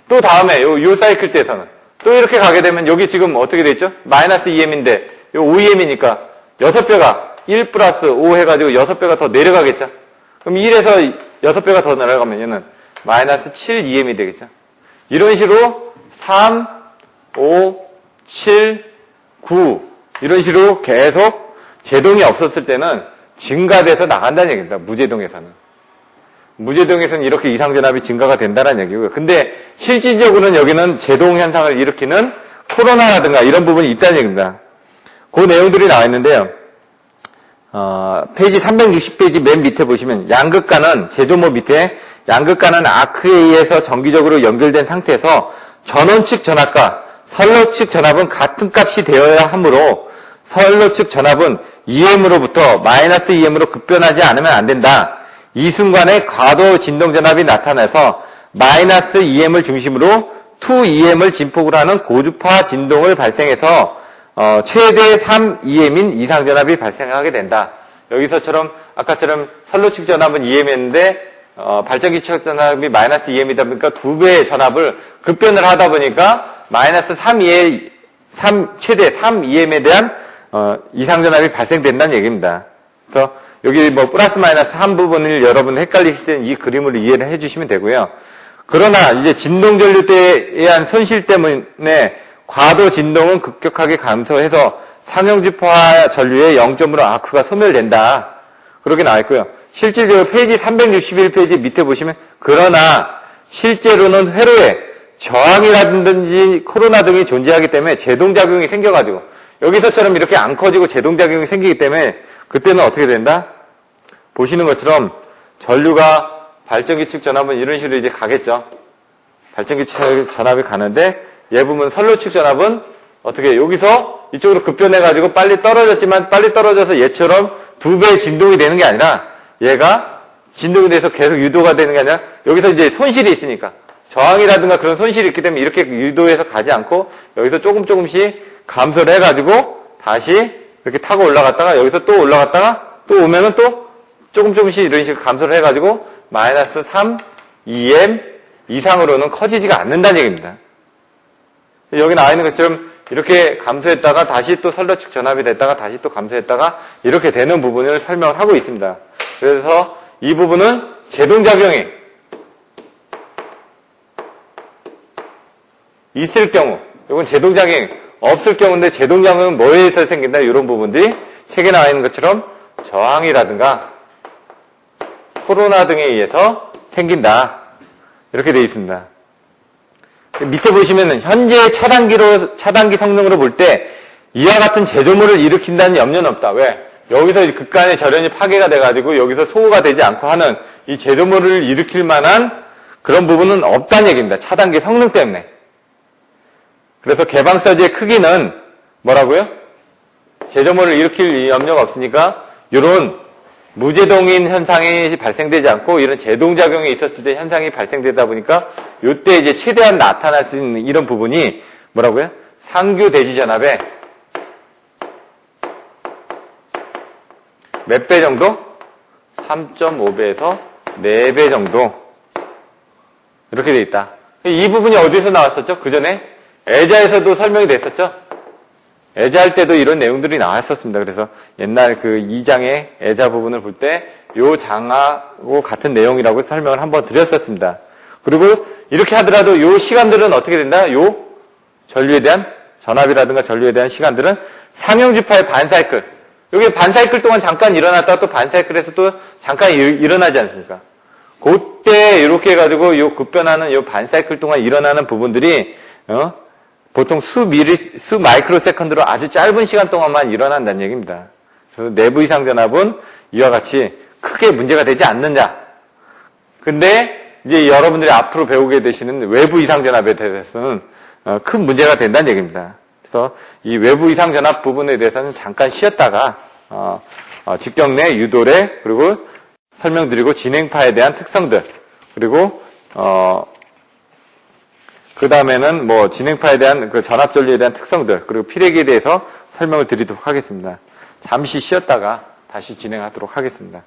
또 다음에 요 사이클 때에서는 또 이렇게 가게 되면 여기 지금 어떻게 돼 있죠? 마이너스 EM인데 요 5EM이니까 6배가 1 플러스 5 해가지고 6배가 더 내려가겠죠? 그럼 1에서 6배가 더 내려가면 얘는 마이너스 7EM이 되겠죠? 이런 식으로 3, 5, 7, 9 이런 식으로 계속 제동이 없었을 때는 증가돼서 나간다는 얘기입니다. 무제동에서는. 무제동에서는 이렇게 이상전압이 증가가 된다는 얘기고요. 근데 실질적으로는 여기는 제동 현상을 일으키는 코로나라든가 이런 부분이 있다는 얘기입니다. 그 내용들이 나와 있는데요. 페이지 360페이지 맨 밑에 보시면 양극간은 제조모 밑에 양극간은 아크에 의해서 정기적으로 연결된 상태에서 전원 측 전압과 선로 측 전압은 같은 값이 되어야 하므로 선로 측 전압은 EM으로부터 마이너스 EM으로 급변하지 않으면 안 된다. 이 순간에 과도 진동 전압이 나타나서 마이너스 EM을 중심으로 2EM을 진폭으로 하는 고주파 진동을 발생해서 최대 3EM인 이상전압이 발생하게 된다. 여기서처럼 아까처럼 선로 측 전압은 EM이었는데 발전기 측 전압이 마이너스 EM이다 보니까 2배의 전압을 급변을 하다 보니까 마이너스 최대 3EM에 대한 이상전압이 발생된다는 얘기입니다. 그래서 여기 뭐 플러스 마이너스 한 부분을 여러분 헷갈리실 때는 이 그림으로 이해를 해주시면 되고요. 그러나 이제 진동 전류대에 의한 손실 때문에 과도 진동은 급격하게 감소해서 상형주파 전류의 0점으로 아크가 소멸된다. 그렇게 나와 있고요. 실질적으로 페이지 361페이지 밑에 보시면 그러나 실제로는 회로에 저항이라든지 코로나 등이 존재하기 때문에 제동작용이 생겨가지고 여기서처럼 이렇게 안 커지고 제동작용이 생기기 때문에 그때는 어떻게 된다? 보시는 것처럼 전류가 발전기 측 전압은 이런 식으로 이제 가겠죠. 발전기 측 전압이 가는데 얘 보면 선로 측 전압은 어떻게 여기서 이쪽으로 급변해가지고 빨리 떨어졌지만 빨리 떨어져서 얘처럼 2배의 진동이 되는 게 아니라 얘가 진동이 돼서 계속 유도가 되는 게 아니라 여기서 이제 손실이 있으니까 저항이라든가 그런 손실이 있기 때문에 이렇게 유도해서 가지 않고 여기서 조금씩 감소를 해가지고 다시 이렇게 타고 올라갔다가 여기서 또 올라갔다가 또 오면은 또 조금씩 이런 식으로 감소를 해가지고 마이너스 3, 2m 이상으로는 커지지가 않는다는 얘기입니다. 여기 나와 있는 것처럼 이렇게 감소했다가 다시 또 선로측 전압이 됐다가 다시 또 감소했다가 이렇게 되는 부분을 설명을 하고 있습니다. 그래서 이 부분은 제동작용이 있을 경우, 이건 제동작용이 없을 경우인데 제동작용은 뭐에 의해서 생긴다? 이런 부분들이 책에 나와 있는 것처럼 저항이라든가 토로나 등에 의해서 생긴다. 이렇게 되어 있습니다. 밑에 보시면은 현재 차단기 성능으로 볼 때 이와 같은 제조물을 일으킨다는 염려는 없다. 왜? 여기서 극간의 절연이 파괴가 돼가지고 여기서 소모가 되지 않고 하는 이 제조물을 일으킬 만한 그런 부분은 없다는 얘기입니다. 차단기 성능 때문에. 그래서 개방서지의 크기는 뭐라고요? 제조물을 일으킬 염려가 없으니까 이런 무제동인 현상이 발생되지 않고 이런 제동작용이 있었을 때 현상이 발생되다 보니까 이때 이제 최대한 나타날 수 있는 이런 부분이 뭐라고요? 상규 대지전압의 몇 배 정도? 3.5배에서 4배 정도 이렇게 돼 있다. 이 부분이 어디서 나왔었죠? 그 전에 애자에서도 설명이 됐었죠? 애자할 때도 이런 내용들이 나왔었습니다. 그래서 옛날 그 2장의 애자 부분을 볼 때 요 장하고 같은 내용이라고 설명을 한번 드렸었습니다. 그리고 이렇게 하더라도 요 시간들은 어떻게 된다? 요 전류에 대한 전압이라든가 전류에 대한 시간들은 상형주파의 반사이클. 여기 반사이클 동안 잠깐 일어났다가 또 반사이클에서 또 잠깐 일어나지 않습니까? 그때 이렇게 해가지고 요 급변하는 요 반사이클 동안 일어나는 부분들이 보통 수 마이크로 세컨드로 아주 짧은 시간 동안만 일어난다는 얘기입니다. 그래서 내부 이상 전압은 이와 같이 크게 문제가 되지 않느냐. 근데 이제 여러분들이 앞으로 배우게 되시는 외부 이상 전압에 대해서는 큰 문제가 된다는 얘기입니다. 그래서 이 외부 이상 전압 부분에 대해서는 잠깐 쉬었다가 직경 내 유도례 그리고 설명드리고 진행파에 대한 특성들 그리고 그 다음에는 뭐 진행파에 대한 그 전압 전류에 대한 특성들 그리고 피레기에 대해서 설명을 드리도록 하겠습니다. 잠시 쉬었다가 다시 진행하도록 하겠습니다.